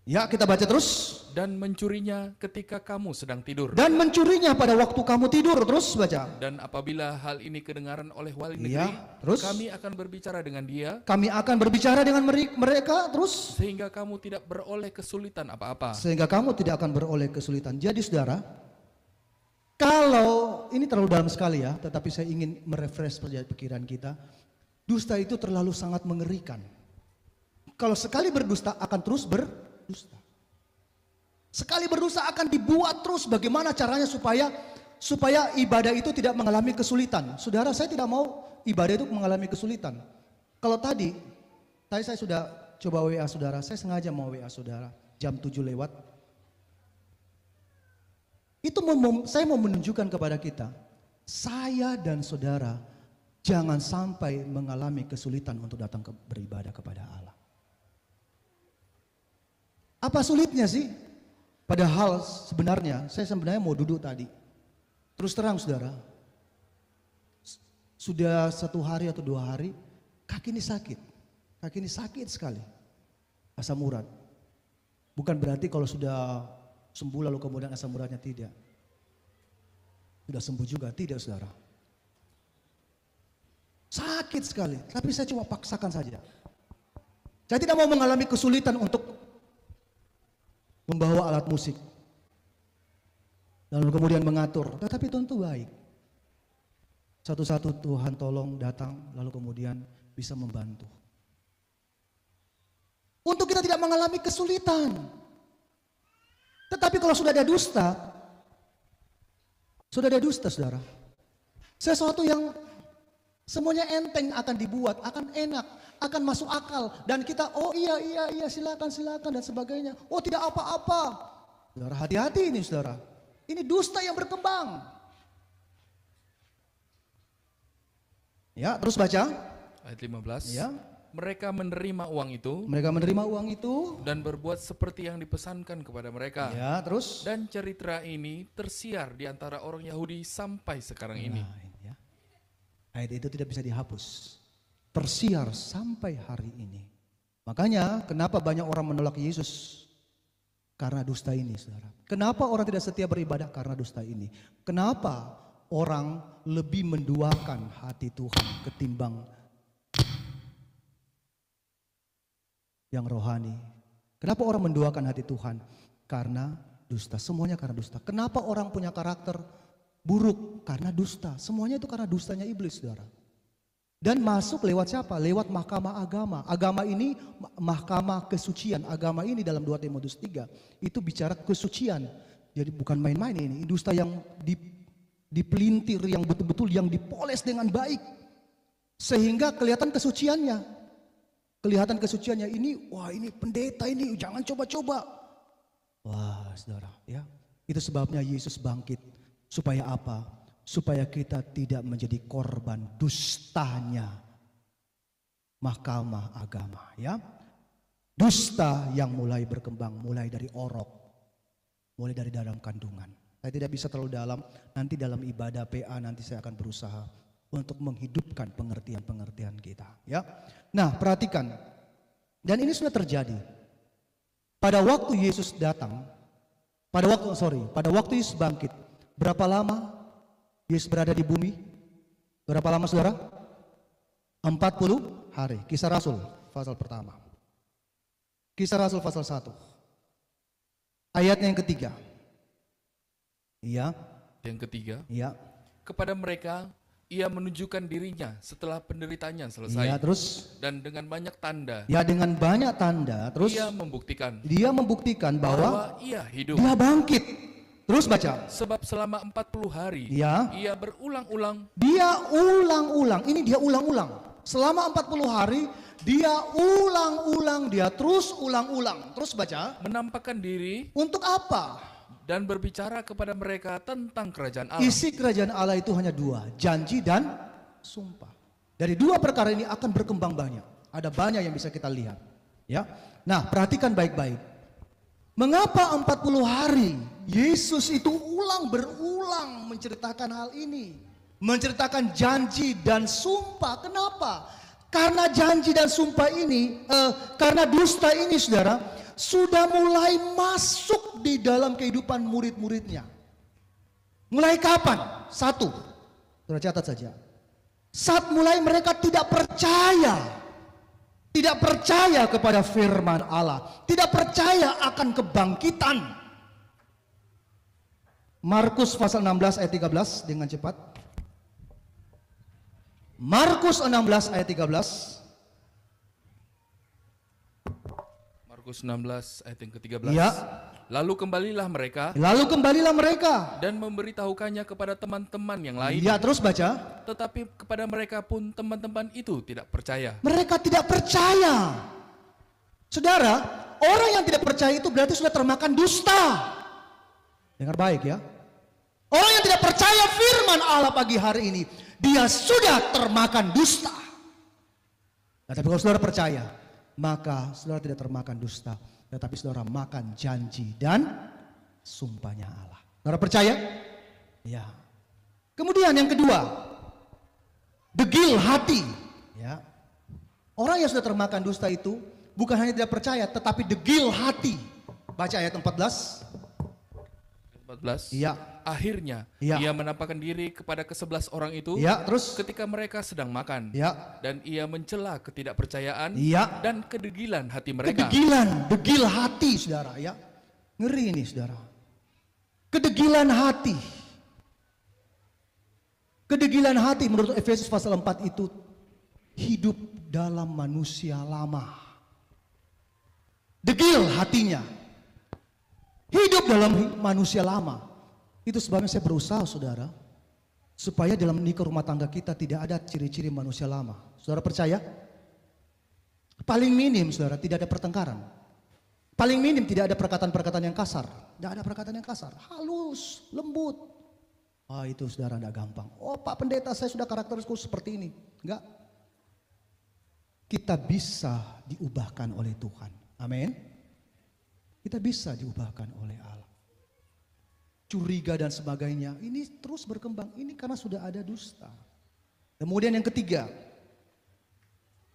Ya, kita baca terus. Dan mencurinya ketika kamu sedang tidur. Dan mencurinya pada waktu kamu tidur. Terus baca. Dan apabila hal ini kedengaran oleh wali negeri, terus kami akan berbicara dengan dia. Kami akan berbicara dengan mereka. Terus sehingga kamu tidak beroleh kesulitan apa-apa. Sehingga kamu tidak akan beroleh kesulitan. Jadi saudara, kalau ini terlalu dalam sekali, ya, tetapi saya ingin merefresh pikiran kita. Dusta itu terlalu sangat mengerikan. Kalau sekali berdusta akan terus berdusta. Sekali berdusta akan dibuat terus bagaimana caranya supaya ibadah itu tidak mengalami kesulitan. Saudara, saya tidak mau ibadah itu mengalami kesulitan. Kalau tadi saya sudah coba WA saudara, saya sengaja mau WA saudara jam 7 lewat. Itu saya mau menunjukkan kepada kita, saya dan saudara jangan sampai mengalami kesulitan untuk datang beribadah kepada Allah. Apa sulitnya sih? Padahal sebenarnya saya mau duduk tadi. Terus terang saudara, sudah 1 hari atau 2 hari kaki ini sakit sekali, asam urat. Bukan berarti kalau sudah sembuh lalu kemudian asam uratnya tidak. Sudah sembuh juga tidak saudara. Sakit sekali, tapi saya cuma paksakan saja. Saya tidak mau mengalami kesulitan untuk membawa alat musik. Lalu kemudian mengatur, tetapi Tuhan itu baik. Satu-satu Tuhan tolong datang, lalu kemudian bisa membantu. Untuk kita tidak mengalami kesulitan. Tetapi kalau sudah ada dusta, saudara. Sesuatu yang semuanya enteng akan dibuat, akan enak, akan masuk akal. Dan kita, oh iya, silakan dan sebagainya. Oh tidak apa-apa. Saudara, hati-hati ini saudara. Ini dusta yang berkembang. Ya, terus baca. Ayat 15. Ya. Mereka menerima uang itu dan berbuat seperti yang dipesankan kepada mereka. Ya, terus. Dan cerita ini tersiar di antara orang Yahudi sampai sekarang ini. Ya. Ayat itu tidak bisa dihapus. Tersiar sampai hari ini. Makanya kenapa banyak orang menolak Yesus? Karena dusta ini, saudara. Kenapa orang tidak setia beribadah? Karena dusta ini. Kenapa orang lebih menduakan hati Tuhan ketimbang yang rohani? Kenapa orang menduakan hati Tuhan? Karena dusta. Semuanya karena dusta. Kenapa orang punya karakter buruk? Karena dusta. Semuanya itu karena dustanya iblis, saudara. Dan masuk lewat siapa? Lewat mahkamah agama. Agama ini mahkamah kesucian. Agama ini dalam 2 Timotius 3 itu bicara kesucian. Jadi bukan main-main ini. Dusta yang dipelintir, yang betul-betul yang dipoles dengan baik. Sehingga kelihatan kesuciannya. Ini, wah ini pendeta ini, jangan coba-coba. Wah saudara, ya. Itu sebabnya Yesus bangkit. Supaya apa? Supaya kita tidak menjadi korban dustanya mahkamah agama, ya. Dusta yang mulai berkembang, mulai dari orok, mulai dari dalam kandungan. Saya tidak bisa terlalu dalam, nanti dalam ibadah PA nanti saya akan berusaha untuk menghidupkan pengertian-pengertian kita, ya. Nah, perhatikan. Dan ini sudah terjadi. Pada waktu Yesus datang, pada waktu Yesus bangkit, berapa lama Yesus berada di bumi? Berapa lama saudara? 40 hari. Kisah Rasul pasal pertama. Kisah Rasul pasal 1. Ayatnya yang ketiga. Iya. Yang ketiga. Iya. Kepada mereka ia menunjukkan dirinya setelah penderitaannya selesai. Iya, terus. Dan dengan banyak tanda. Ya, dengan banyak tanda. Terus. Dia membuktikan bahwa ia hidup. Dia bangkit. Terus baca. Sebab selama 40 hari ya, ia berulang-ulang. Dia ulang-ulang. Ini dia ulang-ulang. Selama 40 hari dia ulang-ulang. Dia terus ulang-ulang. Terus baca. Menampakkan diri. Untuk apa? Dan berbicara kepada mereka tentang kerajaan Allah. Isi kerajaan Allah itu hanya 2. Janji dan sumpah. Dari 2 perkara ini akan berkembang banyak. Ada banyak yang bisa kita lihat. Ya. Nah, perhatikan baik-baik. Mengapa 40 hari Yesus itu berulang menceritakan hal ini. Menceritakan janji dan sumpah. Kenapa? Karena janji dan sumpah ini, karena dusta ini saudara, sudah mulai masuk di dalam kehidupan murid-muridnya. Mulai kapan? 1, saudara catat saja. Saat mulai mereka tidak percaya. Tidak percaya kepada firman Allah. Tidak percaya akan kebangkitan. Markus pasal 16 ayat 13 dengan cepat. Markus 16 ayat 13. Markus 16 ayat yang ke-13. Ya. Lalu kembalilah mereka dan memberitahukannya kepada teman-teman yang lain. Ya, terus baca. Tetapi kepada mereka pun teman-teman itu tidak percaya. Mereka tidak percaya. Saudara, orang yang tidak percaya itu berarti sudah termakan dusta. Dengar baik ya. Orang yang tidak percaya firman Allah pagi hari ini, dia sudah termakan dusta. Nah, tapi kalau saudara percaya, maka saudara tidak termakan dusta. Tetapi saudara makan janji dan sumpahnya Allah. Saudara percaya? Ya. Kemudian yang kedua, degil hati. Ya. Orang yang sudah termakan dusta itu bukan hanya tidak percaya, tetapi degil hati. Baca ayat 14. 14. Iya. Akhirnya Ya. ia menampakkan diri kepada ke-11 orang itu Ya, terus. ketika mereka sedang makan. Ya. Dan ia mencela ketidakpercayaan Ya. dan kedegilan hati mereka. Kedegilan, degil hati saudara ya. Ngeri ini saudara. Kedegilan hati. Kedegilan hati menurut Efesus pasal 4 itu hidup dalam manusia lama. Degil hatinya. Hidup dalam manusia lama. Itu sebabnya saya berusaha saudara, supaya dalam nikah rumah tangga kita tidak ada ciri-ciri manusia lama. Saudara percaya? Paling minim saudara, tidak ada pertengkaran. Paling minim tidak ada perkataan-perkataan yang kasar. Tidak ada perkataan yang kasar, halus, lembut. Ah, itu saudara tidak gampang. Oh Pak Pendeta, saya sudah karakterisku seperti ini. Enggak. Kita bisa diubahkan oleh Tuhan. Amin. Kita bisa diubahkan oleh Allah. Curiga dan sebagainya, ini terus berkembang. Ini karena sudah ada dusta. Kemudian yang ketiga,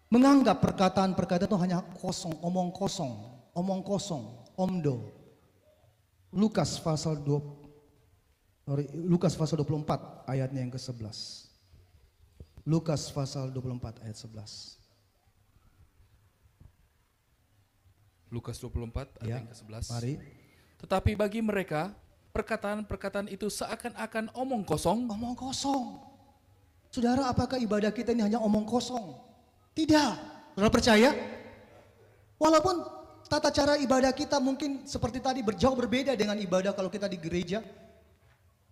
menganggap perkataan-perkataan itu hanya kosong, omong kosong, omdo. Lukas pasal 24 ayatnya yang ke-11. Lukas pasal 24 ayat 11. Lukas 24 ayat Ya, yang ke-11. mari. Tetapi bagi mereka perkataan-perkataan itu seakan-akan omong kosong. Omong kosong. Saudara, apakah ibadah kita ini hanya omong kosong? Tidak. Saudara percaya? Walaupun tata cara ibadah kita mungkin seperti tadi jauh berbeda dengan ibadah kalau kita di gereja,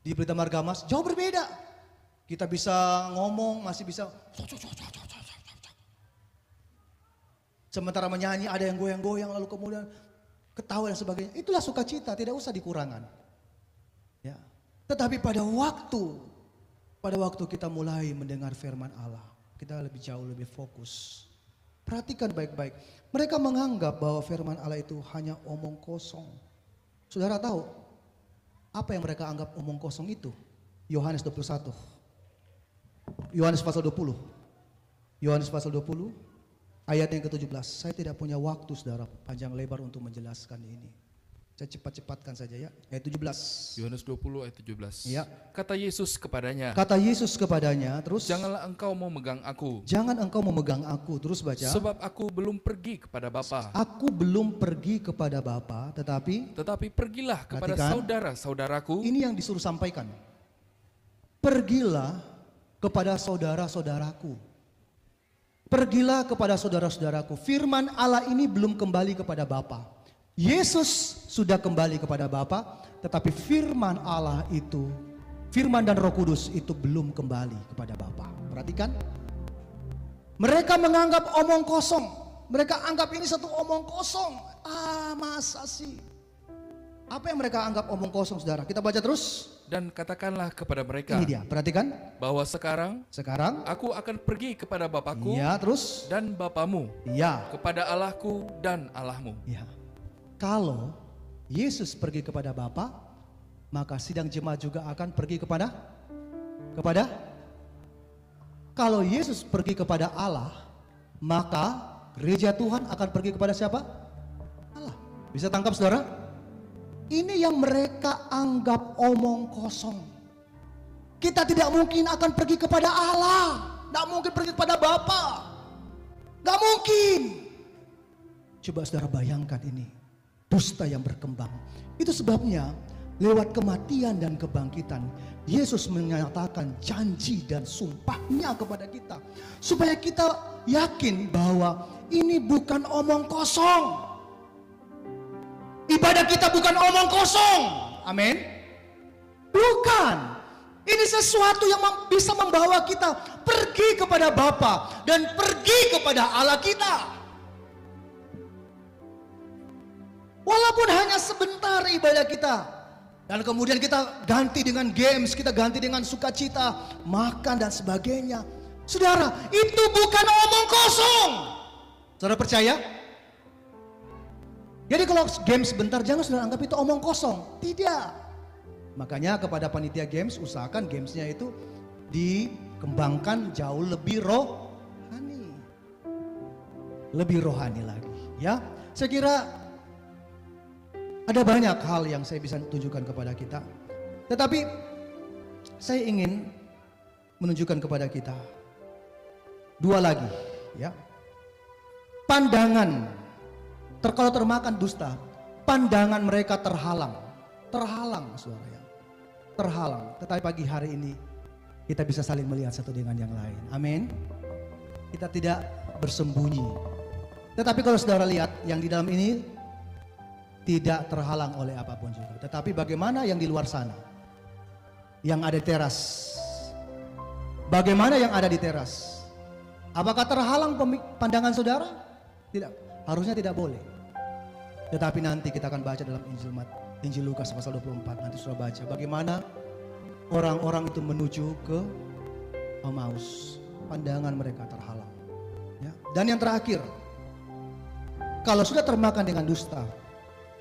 di Pelita Margamas, jauh berbeda. Kita bisa ngomong, masih bisa. Sementara menyanyi ada yang goyang-goyang lalu kemudian ketawa dan sebagainya. Itulah sukacita, tidak usah dikurangan. Ya. Tetapi pada waktu kita mulai mendengar firman Allah, kita jauh lebih fokus. Perhatikan baik-baik. Mereka menganggap bahwa firman Allah itu hanya omong kosong. Saudara tahu apa yang mereka anggap omong kosong itu? Yohanes 21. Yohanes pasal 20. Yohanes pasal 20 ayat yang ke-17. Saya tidak punya waktu saudara panjang lebar untuk menjelaskan ini. Saya cepat-cepatkan saja ya. Ayat 17. Yohanes 20 ayat 17. Ya. Kata Yesus kepadanya, terus. janganlah engkau memegang aku. Jangan engkau memegang aku. Terus baca. Sebab aku belum pergi kepada Bapa. Aku belum pergi kepada Bapa, tetapi pergilah kepada Perhatikan. saudara-saudaraku. ini yang disuruh sampaikan. Pergilah kepada saudara-saudaraku. Pergilah kepada saudara-saudaraku. Firman Allah ini belum kembali kepada Bapa. Yesus sudah kembali kepada Bapa, tetapi firman Allah itu, firman dan Roh Kudus itu belum kembali kepada Bapa. Perhatikan. Mereka menganggap omong kosong. Mereka anggap ini satu omong kosong. Ah, masa sih? Apa yang mereka anggap omong kosong, saudara? Kita baca terus. Dan katakanlah kepada mereka, Ini dia, perhatikan. bahwa sekarang aku akan pergi kepada Bapakku Ya, terus. dan Bapamu, Ya. kepada Allahku dan Allahmu. Ya. Kalau Yesus pergi kepada Bapa, maka sidang jemaat juga akan pergi kepada kalau Yesus pergi kepada Allah, maka gereja Tuhan akan pergi kepada siapa? Allah. Bisa tangkap saudara? Ini yang mereka anggap omong kosong. Kita tidak mungkin akan pergi kepada Allah, tidak mungkin pergi kepada Bapa, nggak mungkin. Coba saudara bayangkan ini. Dusta yang berkembang. Itu sebabnya lewat kematian dan kebangkitan, Yesus menyatakan janji dan sumpahnya kepada kita. Supaya kita yakin bahwa ini bukan omong kosong. Ibadah kita bukan omong kosong. Amin. Bukan. Ini sesuatu yang bisa membawa kita pergi kepada Bapa dan pergi kepada Allah kita. Walaupun hanya sebentar ibadah kita. Dan kemudian kita ganti dengan games, kita ganti dengan sukacita, makan dan sebagainya. Saudara, itu bukan omong kosong. Saudara percaya? Jadi kalau game sebentar, jangan saudara anggap itu omong kosong. Tidak. Makanya kepada panitia games, usahakan gamesnya itu dikembangkan jauh lebih rohani. Lebih rohani lagi. Ya, saya kira ada banyak hal yang saya bisa tunjukkan kepada kita. Tetapi saya ingin menunjukkan kepada kita dua lagi, ya. Pandangan kalau termakan dusta, pandangan mereka terhalang, saudara ya, terhalang. Tetapi pagi hari ini kita bisa saling melihat satu dengan yang lain. Amin. Kita tidak bersembunyi. Tetapi kalau saudara lihat yang di dalam ini tidak terhalang oleh apapun juga. Tetapi bagaimana yang di luar sana? Yang ada di teras. Bagaimana yang ada di teras? Apakah terhalang pandangan saudara? Tidak. Harusnya tidak boleh. Tetapi nanti kita akan baca dalam Injil Lukas pasal 24. Nanti sudah baca bagaimana orang-orang itu menuju ke Emmaus. Pandangan mereka terhalang. Ya. Dan yang terakhir, kalau sudah termakan dengan dusta,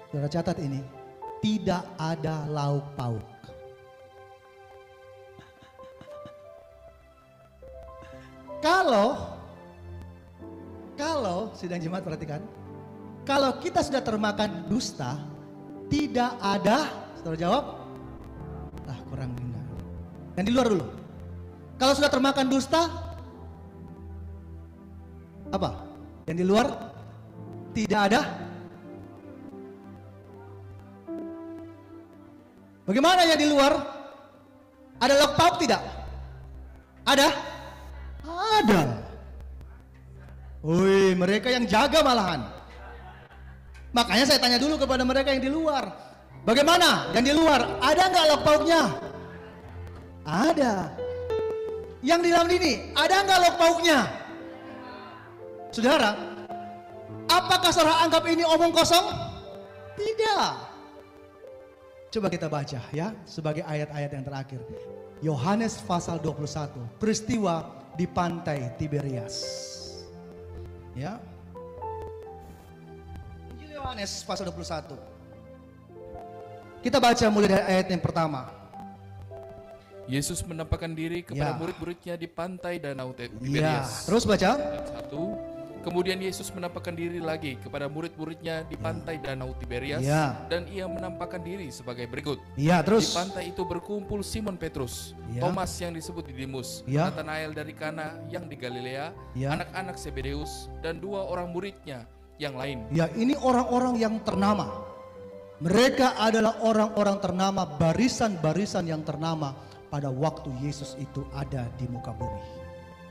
saudara catat ini, tidak ada lauk pauk. Kalau sidang jemaat perhatikan, kalau kita sudah termakan dusta, tidak ada, saudara jawab, kurang benar. Yang di luar dulu. Kalau sudah termakan dusta, apa? Yang di luar tidak ada. Bagaimana yang di luar? Ada lauk pauk tidak? Ada? Ada. Wih, mereka yang jaga malahan. Makanya saya tanya dulu kepada mereka yang di luar. Bagaimana? Yang di luar, ada nggak lauk pauknya? Ada. Yang di dalam ini, ada nggak lauk pauknya? Saudara, apakah saudara anggap ini omong kosong? Tidak. Coba kita baca ya, sebagai ayat-ayat yang terakhir. Yohanes pasal 21, peristiwa di pantai Tiberias. Ya. Injil Yohanes pasal 21. Kita baca mulai dari ayat yang pertama. Yesus menampakkan diri kepada murid-muridnya di pantai Danau Tiberias. Terus baca. Ayat 1. Kemudian Yesus menampakkan diri lagi kepada murid-muridnya di pantai Danau Tiberias, dan ia menampakkan diri sebagai berikut. Terus. Di pantai itu berkumpul Simon Petrus, Thomas yang disebut Didimus, Nathanael dari Kana yang di Galilea, anak-anak Zebedeus, dan dua orang muridnya yang lain. Ini orang-orang yang ternama. Mereka adalah orang-orang ternama, barisan-barisan yang ternama pada waktu Yesus itu ada di muka bumi.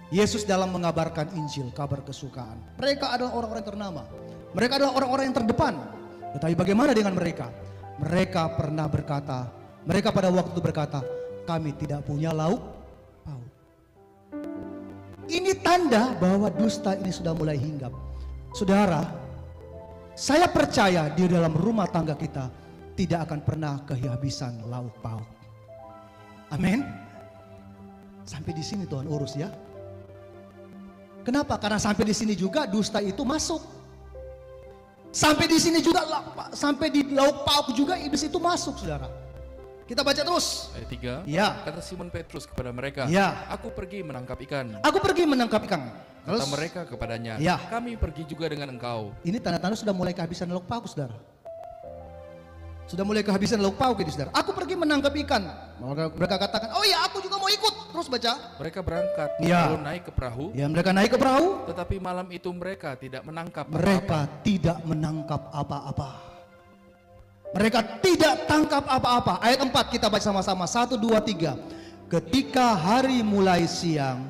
Yesus dalam mengabarkan Injil, kabar kesukaan. Mereka adalah orang-orang ternama. Mereka adalah orang-orang yang terdepan. Tetapi bagaimana dengan mereka? Mereka pernah berkata, mereka pada waktu itu berkata, kami tidak punya lauk pauk. Ini tanda bahwa dusta ini sudah mulai hinggap. Saudara, saya percaya di dalam rumah tangga kita tidak akan pernah kehabisan lauk pauk. Amin. Sampai di sini Tuhan urus ya. Kenapa? Karena sampai di sini juga dusta itu masuk. Sampai di sini juga, sampai di lauk pauk juga iblis itu masuk, saudara. Kita baca terus. Ayat 3. Kata Simon Petrus kepada mereka, aku pergi menangkap ikan. Aku pergi menangkap ikan. Kata mereka kepadanya, kami pergi juga dengan engkau. Ini tanda-tanda sudah mulai kehabisan lauk pauk, saudara. Sudah mulai kehabisan lauk pauk ini, saudara. Aku pergi menangkap ikan. Mereka katakan, oh iya aku juga mau ikut. Terus baca. Mereka berangkat, lalu naik ke perahu. Mereka naik ke perahu. Tetapi malam itu mereka tidak menangkap Mereka tidak menangkap apa-apa. Mereka tidak tangkap apa-apa. Ayat 4 kita baca sama-sama. 1, 2, 3. Ketika hari mulai siang.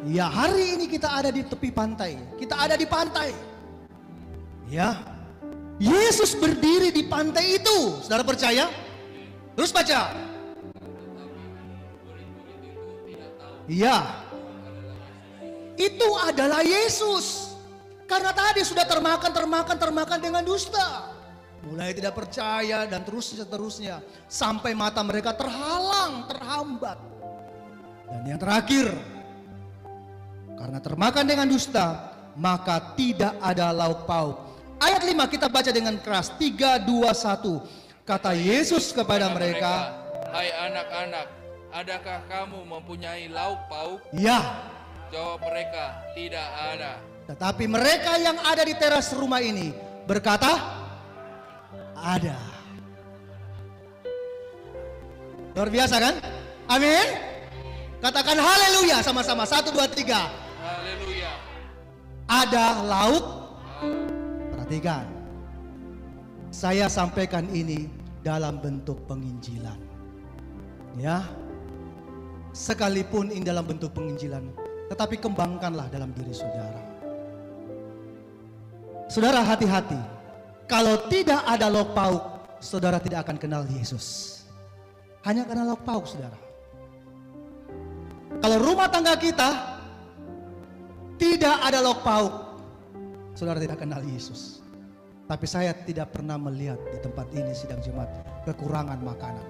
Ya, hari ini kita ada di tepi pantai. Kita ada di pantai. Ya. Yesus berdiri di pantai itu. Saudara percaya? Terus baca. Ya. Itu adalah Yesus. Karena tadi sudah termakan dengan dusta. Mulai tidak percaya dan seterusnya. Sampai mata mereka terhalang, terhambat. Dan yang terakhir, karena termakan dengan dusta, maka tidak ada lauk pauk. Ayat 5 kita baca dengan keras. 3, 2, 1. Kata Yesus kepada mereka, hai anak-anak, adakah kamu mempunyai lauk pauk? ya. Jawab mereka, tidak ada. Tetapi mereka yang ada di teras rumah ini berkata, ada. Luar biasa kan? Amin. Katakan haleluya sama-sama. 1, 2, 3. Haleluya. Ada lauk. Perhatikan. Saya sampaikan ini dalam bentuk penginjilan. Ya. Sekalipun ini dalam bentuk penginjilan, tetapi kembangkanlah dalam diri saudara. Saudara hati-hati. Kalau tidak ada lauk pauk, saudara tidak akan kenal Yesus. Hanya karena lauk pauk, saudara. Kalau rumah tangga kita tidak ada lauk pauk, saudara tidak kenal Yesus. Tapi saya tidak pernah melihat di tempat ini sidang jemaat kekurangan makanan.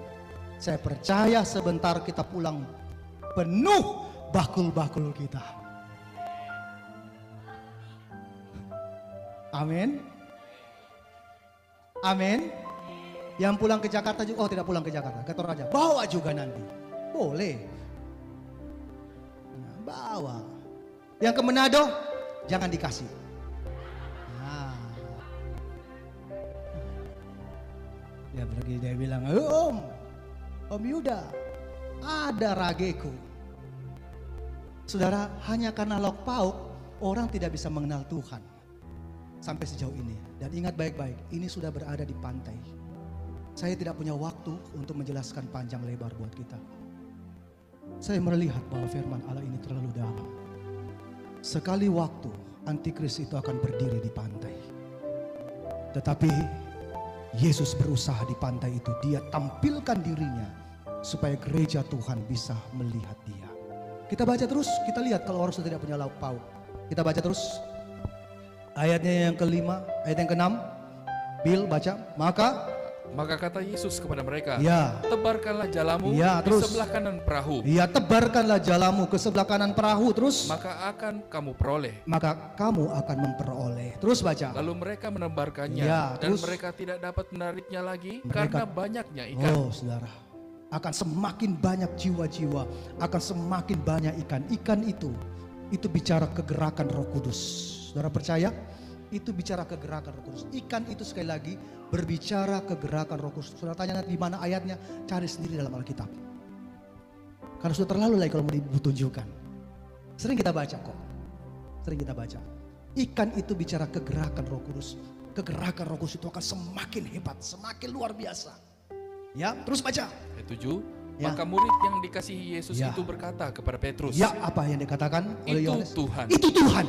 Saya percaya sebentar kita pulang penuh bakul-bakul kita. Amin. Amin. Yang pulang ke Jakarta juga, oh tidak pulang ke Jakarta, ke Toraja, bawa juga nanti. Boleh. Nah, bawa. Yang ke Manado, jangan dikasih. Nah. Dia pergi, dia bilang, Om Yuda, ada rageku. Saudara, hanya karena lauk pauk, orang tidak bisa mengenal Tuhan. Sampai sejauh ini. Dan ingat baik-baik, ini sudah berada di pantai. Saya tidak punya waktu untuk menjelaskan panjang lebar buat kita. Saya melihat bahwa firman Allah ini terlalu dalam. Sekali waktu, antikris itu akan berdiri di pantai. Tetapi Yesus berusaha di pantai itu. Dia tampilkan dirinya supaya gereja Tuhan bisa melihat dia. Kita baca terus, kita lihat kalau orang sudah tidak punya lauk pauk. Kita baca terus. Ayatnya yang kelima, ayat yang keenam. Bill baca. Maka kata Yesus kepada mereka, ya, tebarkanlah jalamu ya, di sebelah kanan perahu. Ya, tebarkanlah jalamu ke sebelah kanan perahu. Terus. Maka akan kamu peroleh. Maka kamu akan memperoleh. Terus baca. Lalu mereka menebarkannya, ya, dan terus, mereka tidak dapat menariknya lagi karena banyaknya ikan. Oh saudara, akan semakin banyak jiwa-jiwa, akan semakin banyak ikan. Ikan itu bicara kegerakan Roh Kudus. Saudara percaya? Itu bicara kegerakan Roh Kudus. Ikan itu sekali lagi berbicara kegerakan Roh Kudus. Saudara tanya di mana ayatnya, cari sendiri dalam Alkitab. Karena sudah terlalu lagi kalau mau ditunjukkan. Sering kita baca kok. Sering kita baca. Ikan itu bicara kegerakan Roh Kudus. Kegerakan Roh Kudus itu akan semakin hebat, semakin luar biasa. Ya, terus baca. Ayat 7. Ya. Maka murid yang dikasihi Yesus Ya. itu berkata kepada Petrus, Ya, apa yang dikatakan oleh itu Yohanes? Tuhan. Itu Tuhan.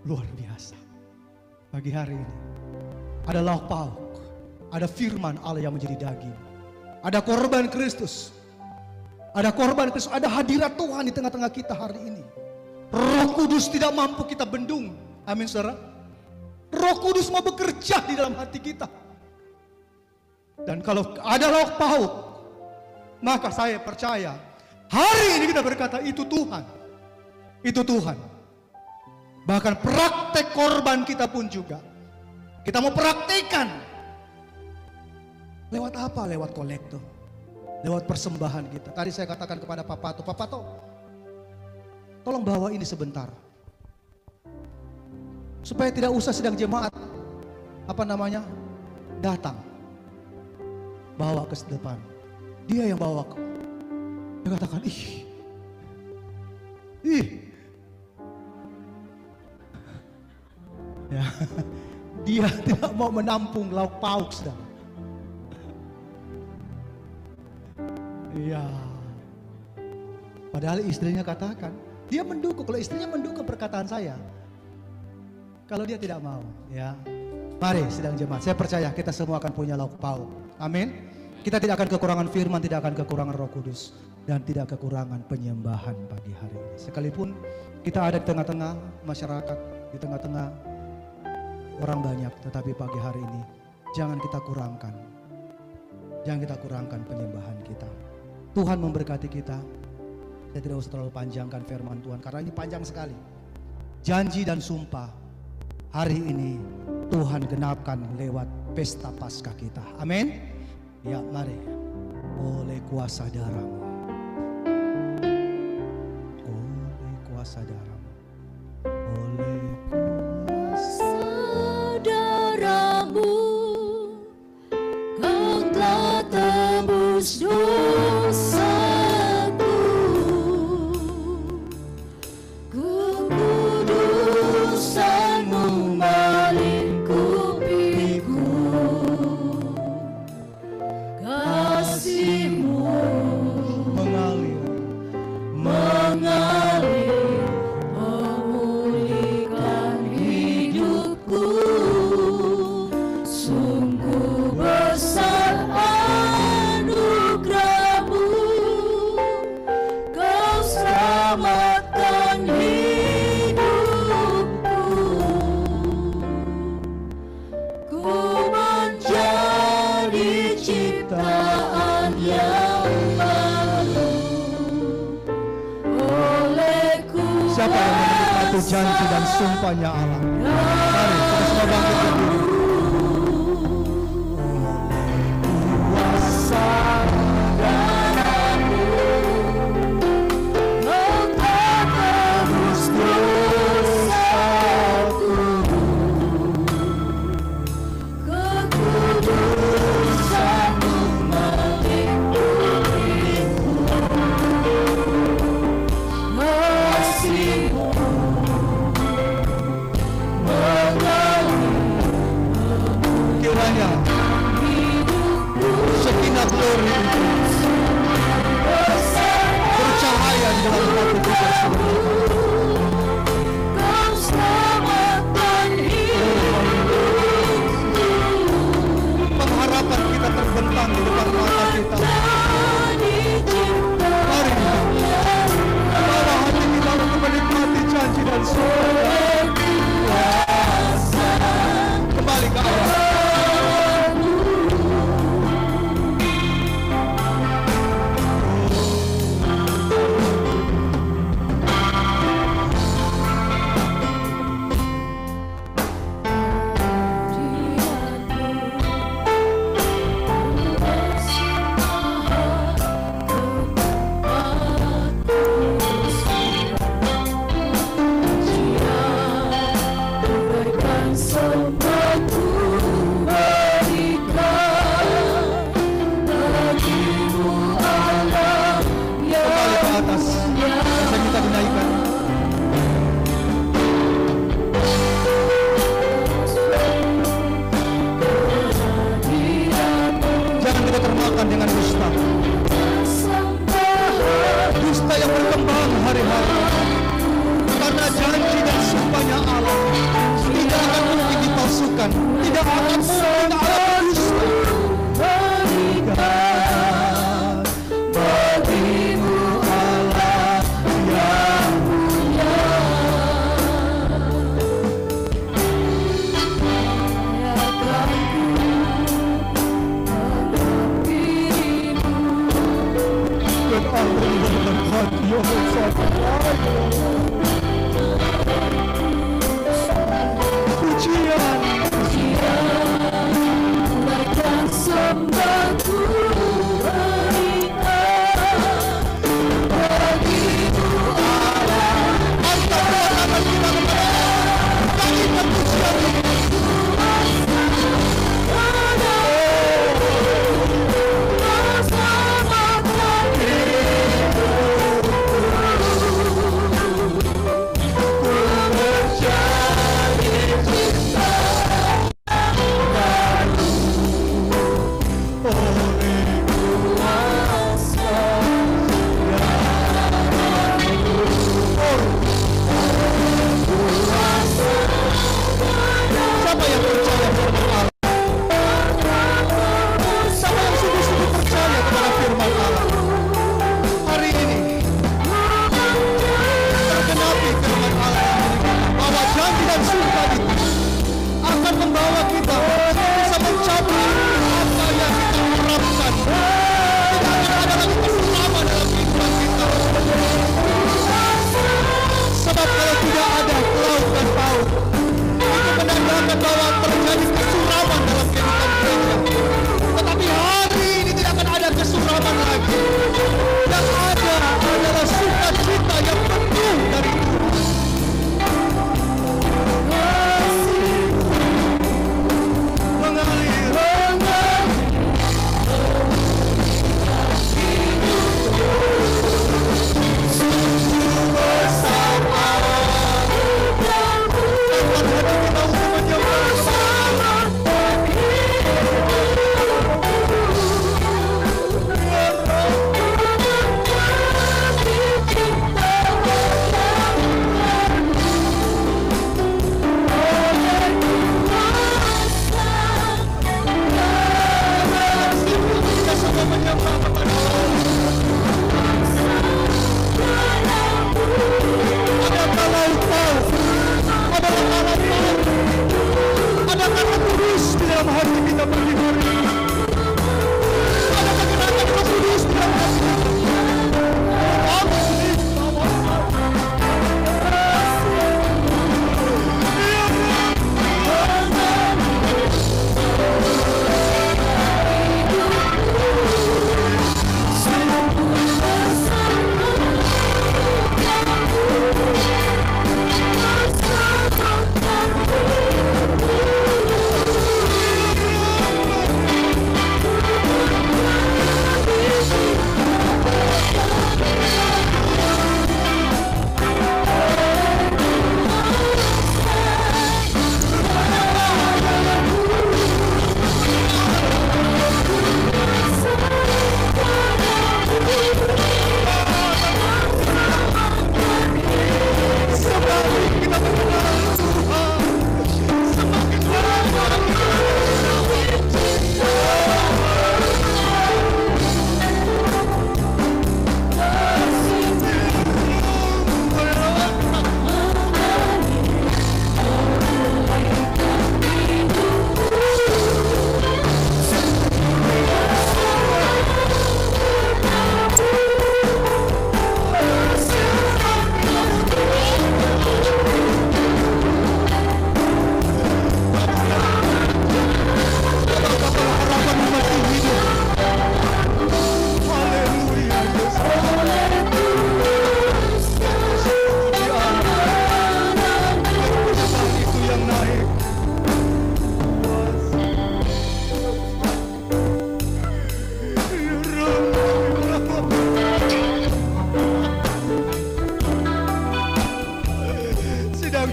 Luar biasa. Pagi hari ini ada lauk pauk, ada firman Allah yang menjadi daging, ada korban Kristus, ada hadirat Tuhan di tengah-tengah kita hari ini. Roh Kudus tidak mampu kita bendung. Amin saudara. Roh Kudus mau bekerja di dalam hati kita. Dan kalau ada lauk pauk, maka saya percaya hari ini kita berkata itu Tuhan. Itu Tuhan. Bahkan praktek korban kita pun juga. Kita mau praktekkan. Lewat apa? Lewat kolektor. Lewat persembahan kita. Tadi saya katakan kepada Pak Pato, tolong bawa ini sebentar. Supaya tidak usah sidang jemaat, datang. Bawa ke depan. Dia yang bawa. Dia katakan, ih. Ya, Dia tidak mau menampung lauk pauk, saudara. Iya. Padahal istrinya katakan, dia mendukung. Kalau istrinya mendukung perkataan saya, kalau dia tidak mau, ya. Mari sidang jemaat, saya percaya kita semua akan punya lauk pauk. Amin. Kita tidak akan kekurangan firman, tidak akan kekurangan Roh Kudus, dan tidak kekurangan penyembahan pagi hari ini. Sekalipun kita ada di tengah-tengah masyarakat, di tengah-tengah orang banyak, tetapi pagi hari ini jangan kita kurangkan. Jangan kita kurangkan penyembahan kita. Tuhan memberkati kita. Saya tidak usah terlalu panjangkan firman Tuhan karena ini panjang sekali. Janji dan sumpah hari ini Tuhan genapkan lewat pesta Paskah kita. Amin. Ya, mari. Oleh kuasa darah-Mu. Oleh kuasa darah-Mu. Oleh kuasa Saudaramu, Kau telah tebus dosaku, kekudusan-Mu melingkupiku, kasih-Mu mengalir. mengalir, memulihkan hidupku. Sungguh besar anugerah-Mu, Kau selamatkan hidupku. Ku menjadi ciptaan yang baru oleh-Ku. Siapa yang menikmati janji dan sumpahnya Allah? Mari kita semua bangkit berdiri. Kuasa darah-Mu, Kau telah tebus dosaku, kekudusan-Mu melingkupiku, kasih-Mu mengalir, Kiranya sekinah glory itu bercahaya di dalam hati kita semua. Kau selamatkan hidupku. Pengharapan kita terbentang di depan mata kita. Mari bawa hati kita untuk menikmati janji dan sumpah. Kembali ke Allah. Jiwa tidak ada kelautan paut. Itu menandakan bahwa terjadi kesuraman dalam kehidupan gereja. Tetapi hari ini tidak akan ada kesuraman lagi. Yang ada adalah sukacita yang penuh dari Tuhan. Mengalir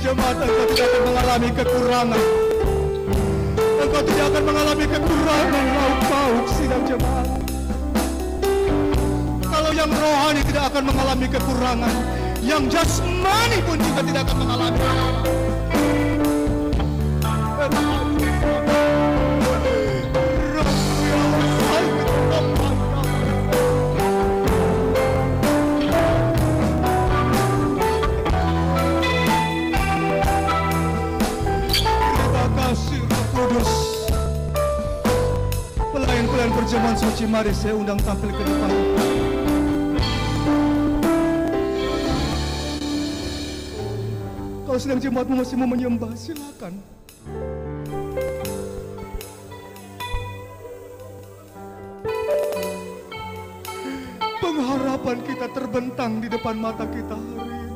jemaat, engkau tidak akan mengalami kekurangan. Engkau tidak akan mengalami kekurangan lauk pauk sidang jemaat. Kalau yang rohani tidak akan mengalami kekurangan, yang jasmani pun juga tidak akan mengalami. Pelayan-pelayan perjamuan suci, mari saya undang tampil ke depan. Kalau sedang jemaatmu masih mau menyembah, silakan. Pengharapan kita terbentang di depan mata kita hari ini.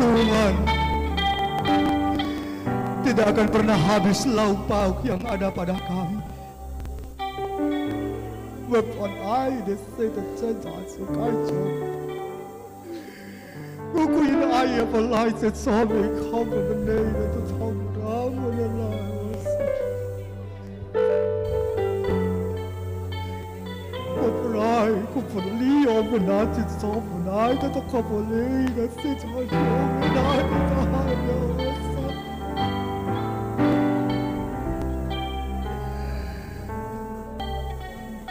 Tuhan, tidak akan pernah habis lauk pauk yang ada pada kami. Walaupun ai de se de chân giả sự cai chúa, cô quên ai ở lại sẽ so với không có vấn đề là tôi không đáng mà là một aku berliau menajis somenai tetap kau boleh nasi jauh menajis hanya besar.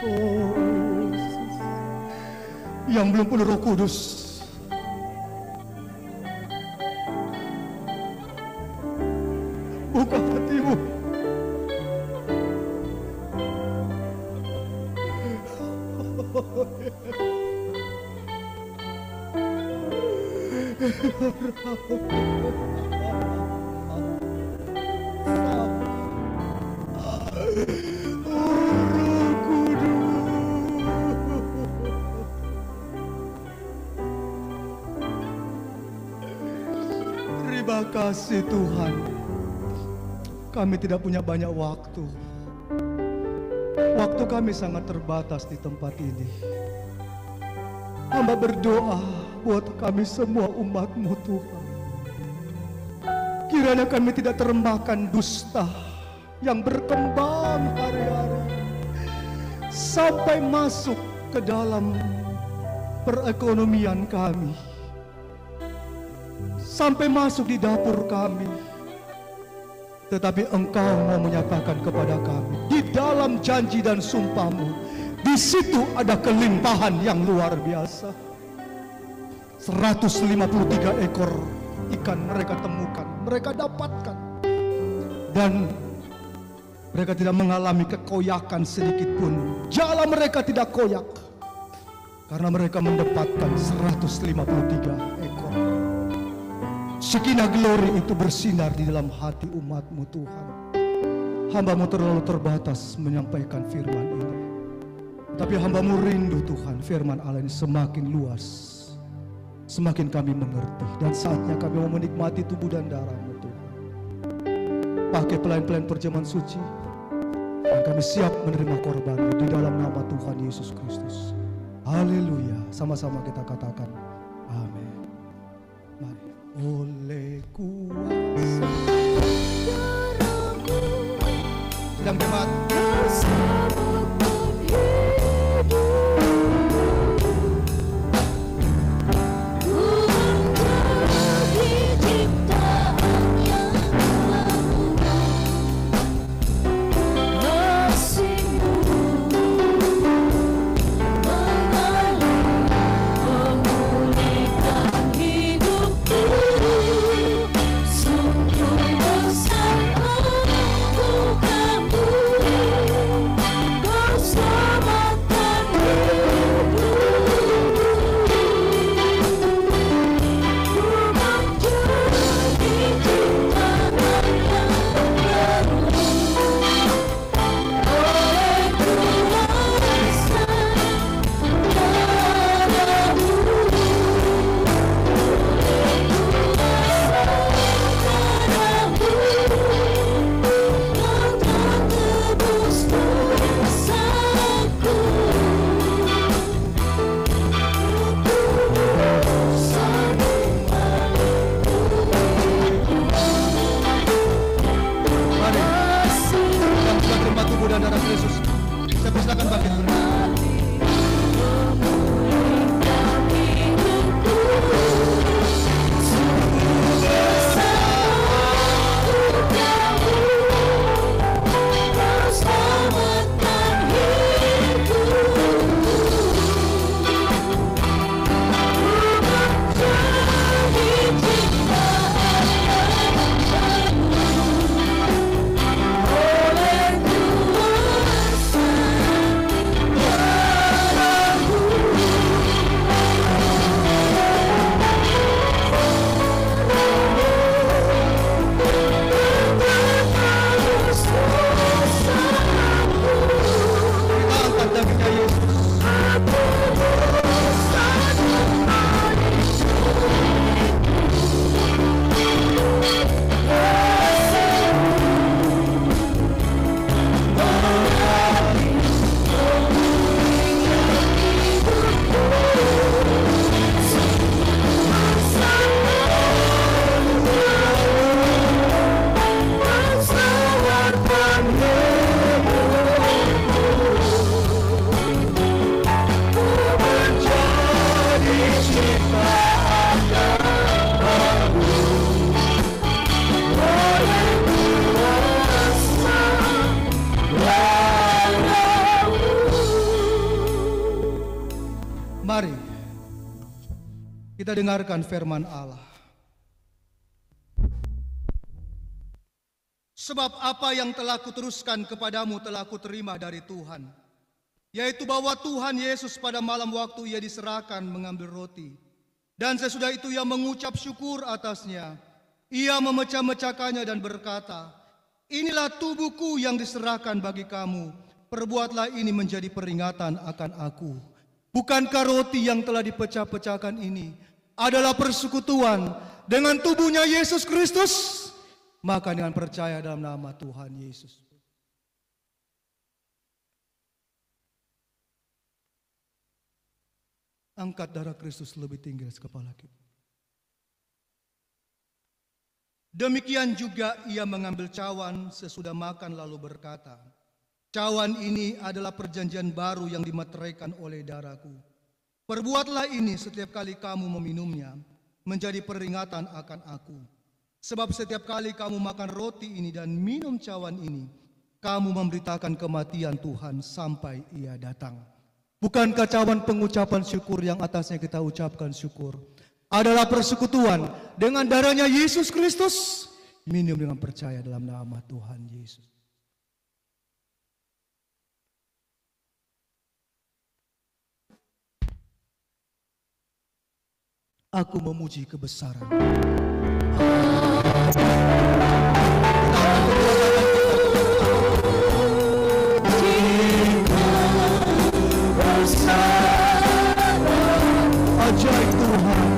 Oh Yesus, yang belum penuh Roh Kudus, buka hatimu. Terima kasih Tuhan. Kami tidak punya banyak waktu. Waktu kami sangat terbatas di tempat ini. Hamba berdoa buat kami semua umat-Mu Tuhan. Kiranya kami tidak termakan dusta yang berkembang hari-hari sampai masuk ke dalam perekonomian kami, sampai masuk di dapur kami. Tetapi Engkau mau menyatakan kepada kami, di dalam janji dan sumpah-Mu, di situ ada kelimpahan yang luar biasa. 153 ekor ikan mereka temukan, mereka dapatkan. Dan mereka tidak mengalami kekoyakan sedikit pun. Jala mereka tidak koyak, karena mereka mendapatkan 153 ekor. Sekinah glory itu bersinar di dalam hati umat-Mu Tuhan. Hamba-Mu terlalu terbatas menyampaikan firman ini. Tapi hamba-Mu rindu Tuhan, firman Allah ini semakin luas, semakin kami mengerti. Dan saatnya kami mau menikmati tubuh dan darah-Mu Tuhan. Pakai pelayan-pelayan perjamuan suci, dan kami siap menerima korban di dalam nama Tuhan Yesus Kristus. Haleluya. Sama-sama kita katakan amin. Mari. Oleh kuasa sedang jemaat Sungguh besar untuk kamu. Mari kita dengarkan firman Allah. Sebab apa yang telah kuteruskan kepadamu telah kuterima dari Tuhan, yaitu bahwa Tuhan Yesus pada malam waktu ia diserahkan mengambil roti, dan sesudah itu ia mengucap syukur atasnya. Ia memecah-mecahkannya dan berkata, inilah tubuhku yang diserahkan bagi kamu, perbuatlah ini menjadi peringatan akan aku. Bukankah roti yang telah dipecah-pecahkan ini adalah persekutuan dengan tubuhnya Yesus Kristus? Maka dengan percaya dalam nama Tuhan Yesus, angkat darah Kristus lebih tinggi dari kepala kita. Demikian juga ia mengambil cawan sesudah makan lalu berkata, cawan ini adalah perjanjian baru yang dimeteraikan oleh darahku. Perbuatlah ini setiap kali kamu meminumnya menjadi peringatan akan aku. Sebab setiap kali kamu makan roti ini dan minum cawan ini, kamu memberitakan kematian Tuhan sampai ia datang. Bukankah cawan pengucapan syukur yang atasnya kita ucapkan syukur adalah persekutuan dengan darahnya Yesus Kristus? Minum dengan percaya dalam nama Tuhan Yesus. Aku memuji kebesaran. Ajaib Tuhan.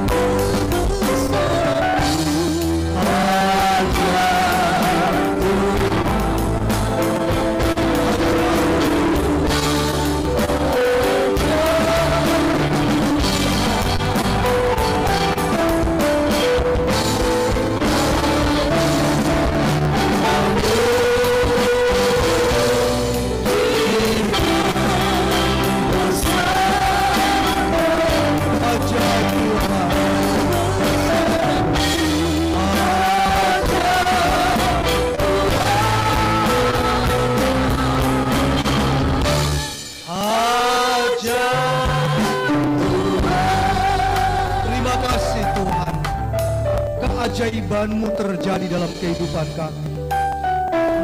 Keajaiban-Mu terjadi dalam kehidupan kami.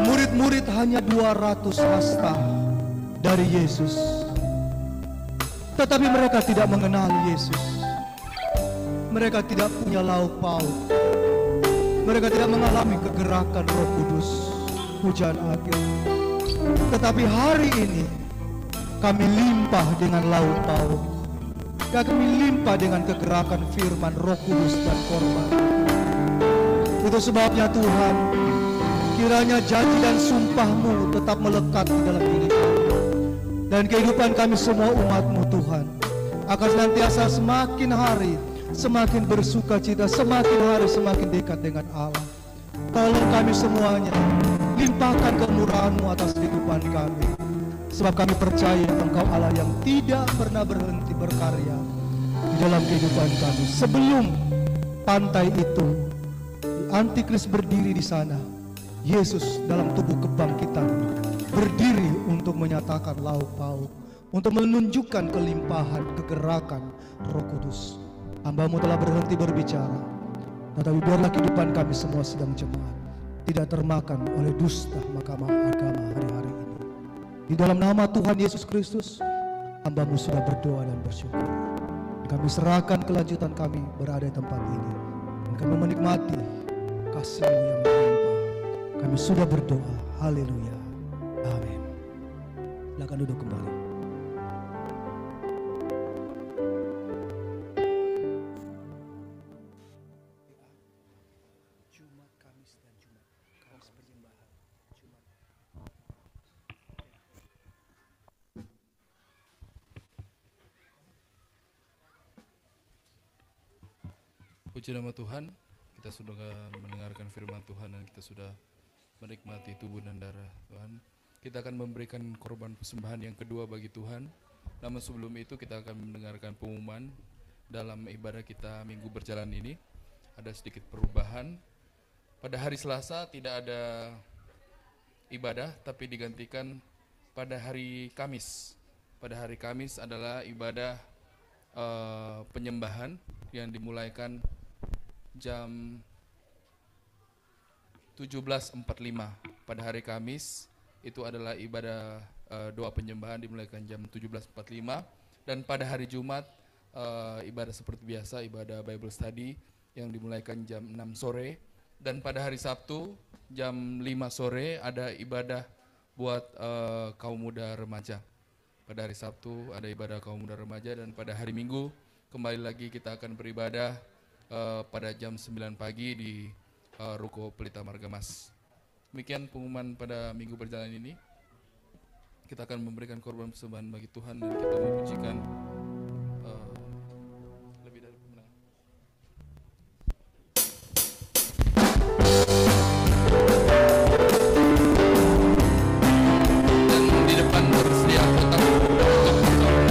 Murid-murid hanya 200 hasta dari Yesus, tetapi mereka tidak mengenal Yesus. Mereka tidak punya lauk pauk. Mereka tidak mengalami kegerakan Roh Kudus, hujan akhir. Tetapi hari ini kami limpah dengan lauk pauk. Kami limpah dengan kegerakan firman Roh Kudus dan korban. Itu sebabnya Tuhan, kiranya janji dan sumpah-Mu tetap melekat di dalam diri kami. Dan kehidupan kami semua umat-Mu Tuhan akan senantiasa semakin hari semakin bersuka cita, semakin hari semakin dekat dengan Allah. Tolong kami semuanya, limpahkan kemurahan-Mu atas kehidupan kami. Sebab kami percaya Engkau Allah yang tidak pernah berhenti berkarya di dalam kehidupan kami. Sebelum pantai itu, Antikris berdiri di sana, Yesus dalam tubuh kebangkitan berdiri untuk menyatakan lauk pauk, untuk menunjukkan kelimpahan kegerakan Roh Kudus. Hamba-Mu telah berhenti berbicara, tetapi biarlah kehidupan kami semua sedang jemaat tidak termakan oleh dusta mahkamah agama hari-hari ini. Di dalam nama Tuhan Yesus Kristus, hamba-Mu sudah berdoa dan bersyukur. Kami serahkan kelanjutan kami berada di tempat ini, dan kami menikmati kasih-Mu yang melimpah. Kami sudah berdoa. Haleluya. Amin. Silakan duduk kembali. Jumat, Kamis, dan Jumat. Kamis penyembahan. Jumat. Puji nama Tuhan. Kita sudah mendengarkan firman Tuhan dan kita sudah menikmati tubuh dan darah Tuhan. Kita akan memberikan korban persembahan yang kedua bagi Tuhan. Namun sebelum itu kita akan mendengarkan pengumuman dalam ibadah kita minggu berjalan ini. Ada sedikit perubahan. Pada hari Selasa tidak ada ibadah, tapi digantikan pada hari Kamis. Pada hari Kamis adalah ibadah penyembahan yang dimulaikan jam 17.45 pada hari Kamis. Itu adalah ibadah doa penyembahan dimulaikan jam 17.45, dan pada hari Jumat ibadah seperti biasa, ibadah Bible Study yang dimulaikan jam 6 sore, dan pada hari Sabtu jam 5 sore ada ibadah buat kaum muda remaja. Pada hari Sabtu ada ibadah kaum muda remaja, dan pada hari Minggu kembali lagi kita akan beribadah pada jam 9 pagi di Ruko Pelita Marga Mas. Demikian pengumuman pada minggu berjalan ini. Kita akan memberikan korban persembahan bagi Tuhan dan kita memujikan lebih dari pemenang. Dan di depan tersedia kotak untuk persoalan.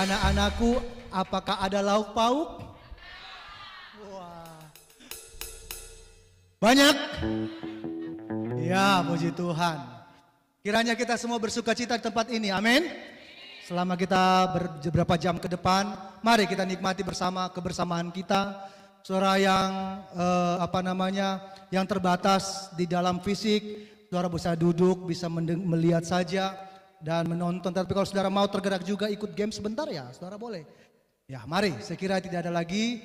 Anak-anakku, apakah ada lauk pauk? Wah. Banyak? Ya, puji Tuhan. Kiranya kita semua bersuka cita di tempat ini, amin. Selama kita beberapa jam ke depan, mari kita nikmati bersama kebersamaan kita. Saudara yang yang terbatas di dalam fisik, saudara bisa duduk, bisa melihat saja dan menonton. Tapi kalau saudara mau tergerak juga ikut game sebentar ya, saudara boleh. Ya, mari. Saya kira tidak ada lagi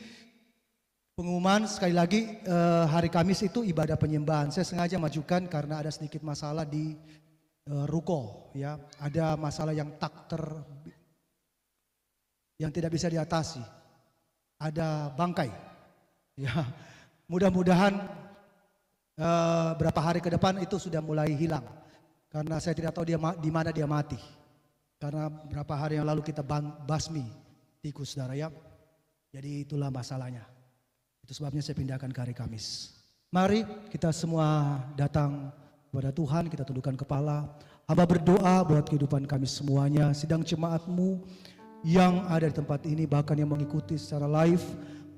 pengumuman. Sekali lagi hari Kamis itu ibadah penyembahan. Saya sengaja majukan karena ada sedikit masalah di ruko. Ya, ada masalah yang yang tidak bisa diatasi. Ada bangkai. Ya, mudah-mudahan berapa hari ke depan itu sudah mulai hilang. Karena saya tidak tahu di mana dia mati. Karena berapa hari yang lalu kita basmi tikus, saudara ya. Jadi itulah masalahnya. Itu sebabnya saya pindahkan ke hari Kamis. Mari kita semua datang kepada Tuhan, kita tundukkan kepala. Hamba berdoa buat kehidupan kami semuanya, sidang jemaatmu yang ada di tempat ini, bahkan yang mengikuti secara live,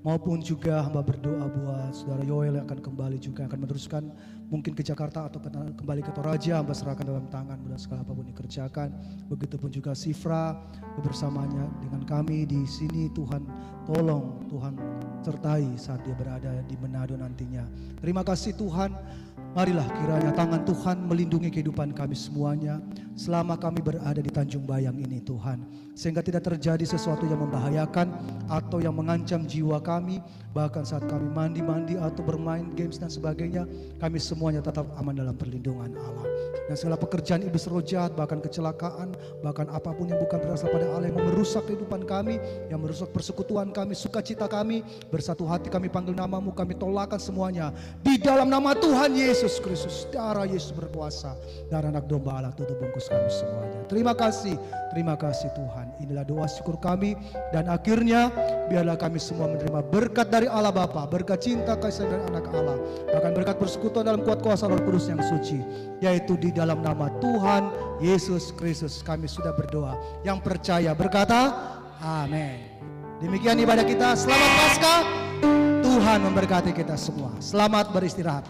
maupun juga hamba berdoa buat saudara Yoel yang akan kembali juga, akan meneruskan mungkin ke Jakarta atau kembali ke Toraja. Hamba serahkan dalam tangan, mudah segala apapun dikerjakan. Begitupun juga Sifra bersamanya dengan kami di sini. Tuhan tolong, Tuhan sertai saat dia berada di Manado nantinya. Terima kasih Tuhan. Marilah kiranya tangan Tuhan melindungi kehidupan kami semuanya selama kami berada di Tanjung Bayang ini Tuhan. Sehingga tidak terjadi sesuatu yang membahayakan atau yang mengancam jiwa kami. Bahkan saat kami mandi-mandi atau bermain games dan sebagainya, kami semuanya tetap aman dalam perlindungan Allah. Dan segala pekerjaan iblis roh jahat, bahkan kecelakaan, bahkan apapun yang bukan berasal pada Allah yang merusak kehidupan kami, yang merusak persekutuan kami, sukacita kami, bersatu hati kami panggil namamu, kami tolakkan semuanya. Di dalam nama Tuhan Yesus Kristus, darah Yesus berkuasa, darah anak domba Allah tutup bungkus kami semuanya. Terima kasih Tuhan. Inilah doa syukur kami, dan akhirnya biarlah kami semua menerima berkat dari Allah Bapa, berkat cinta kasih dari anak Allah, bahkan berkat persekutuan dalam kuat kuasa Roh Kudus yang suci, yaitu di dalam nama Tuhan Yesus Kristus kami sudah berdoa. Yang percaya berkata amin. Demikian ibadah kita. Selamat Paskah. Tuhan memberkati kita semua. Selamat beristirahat.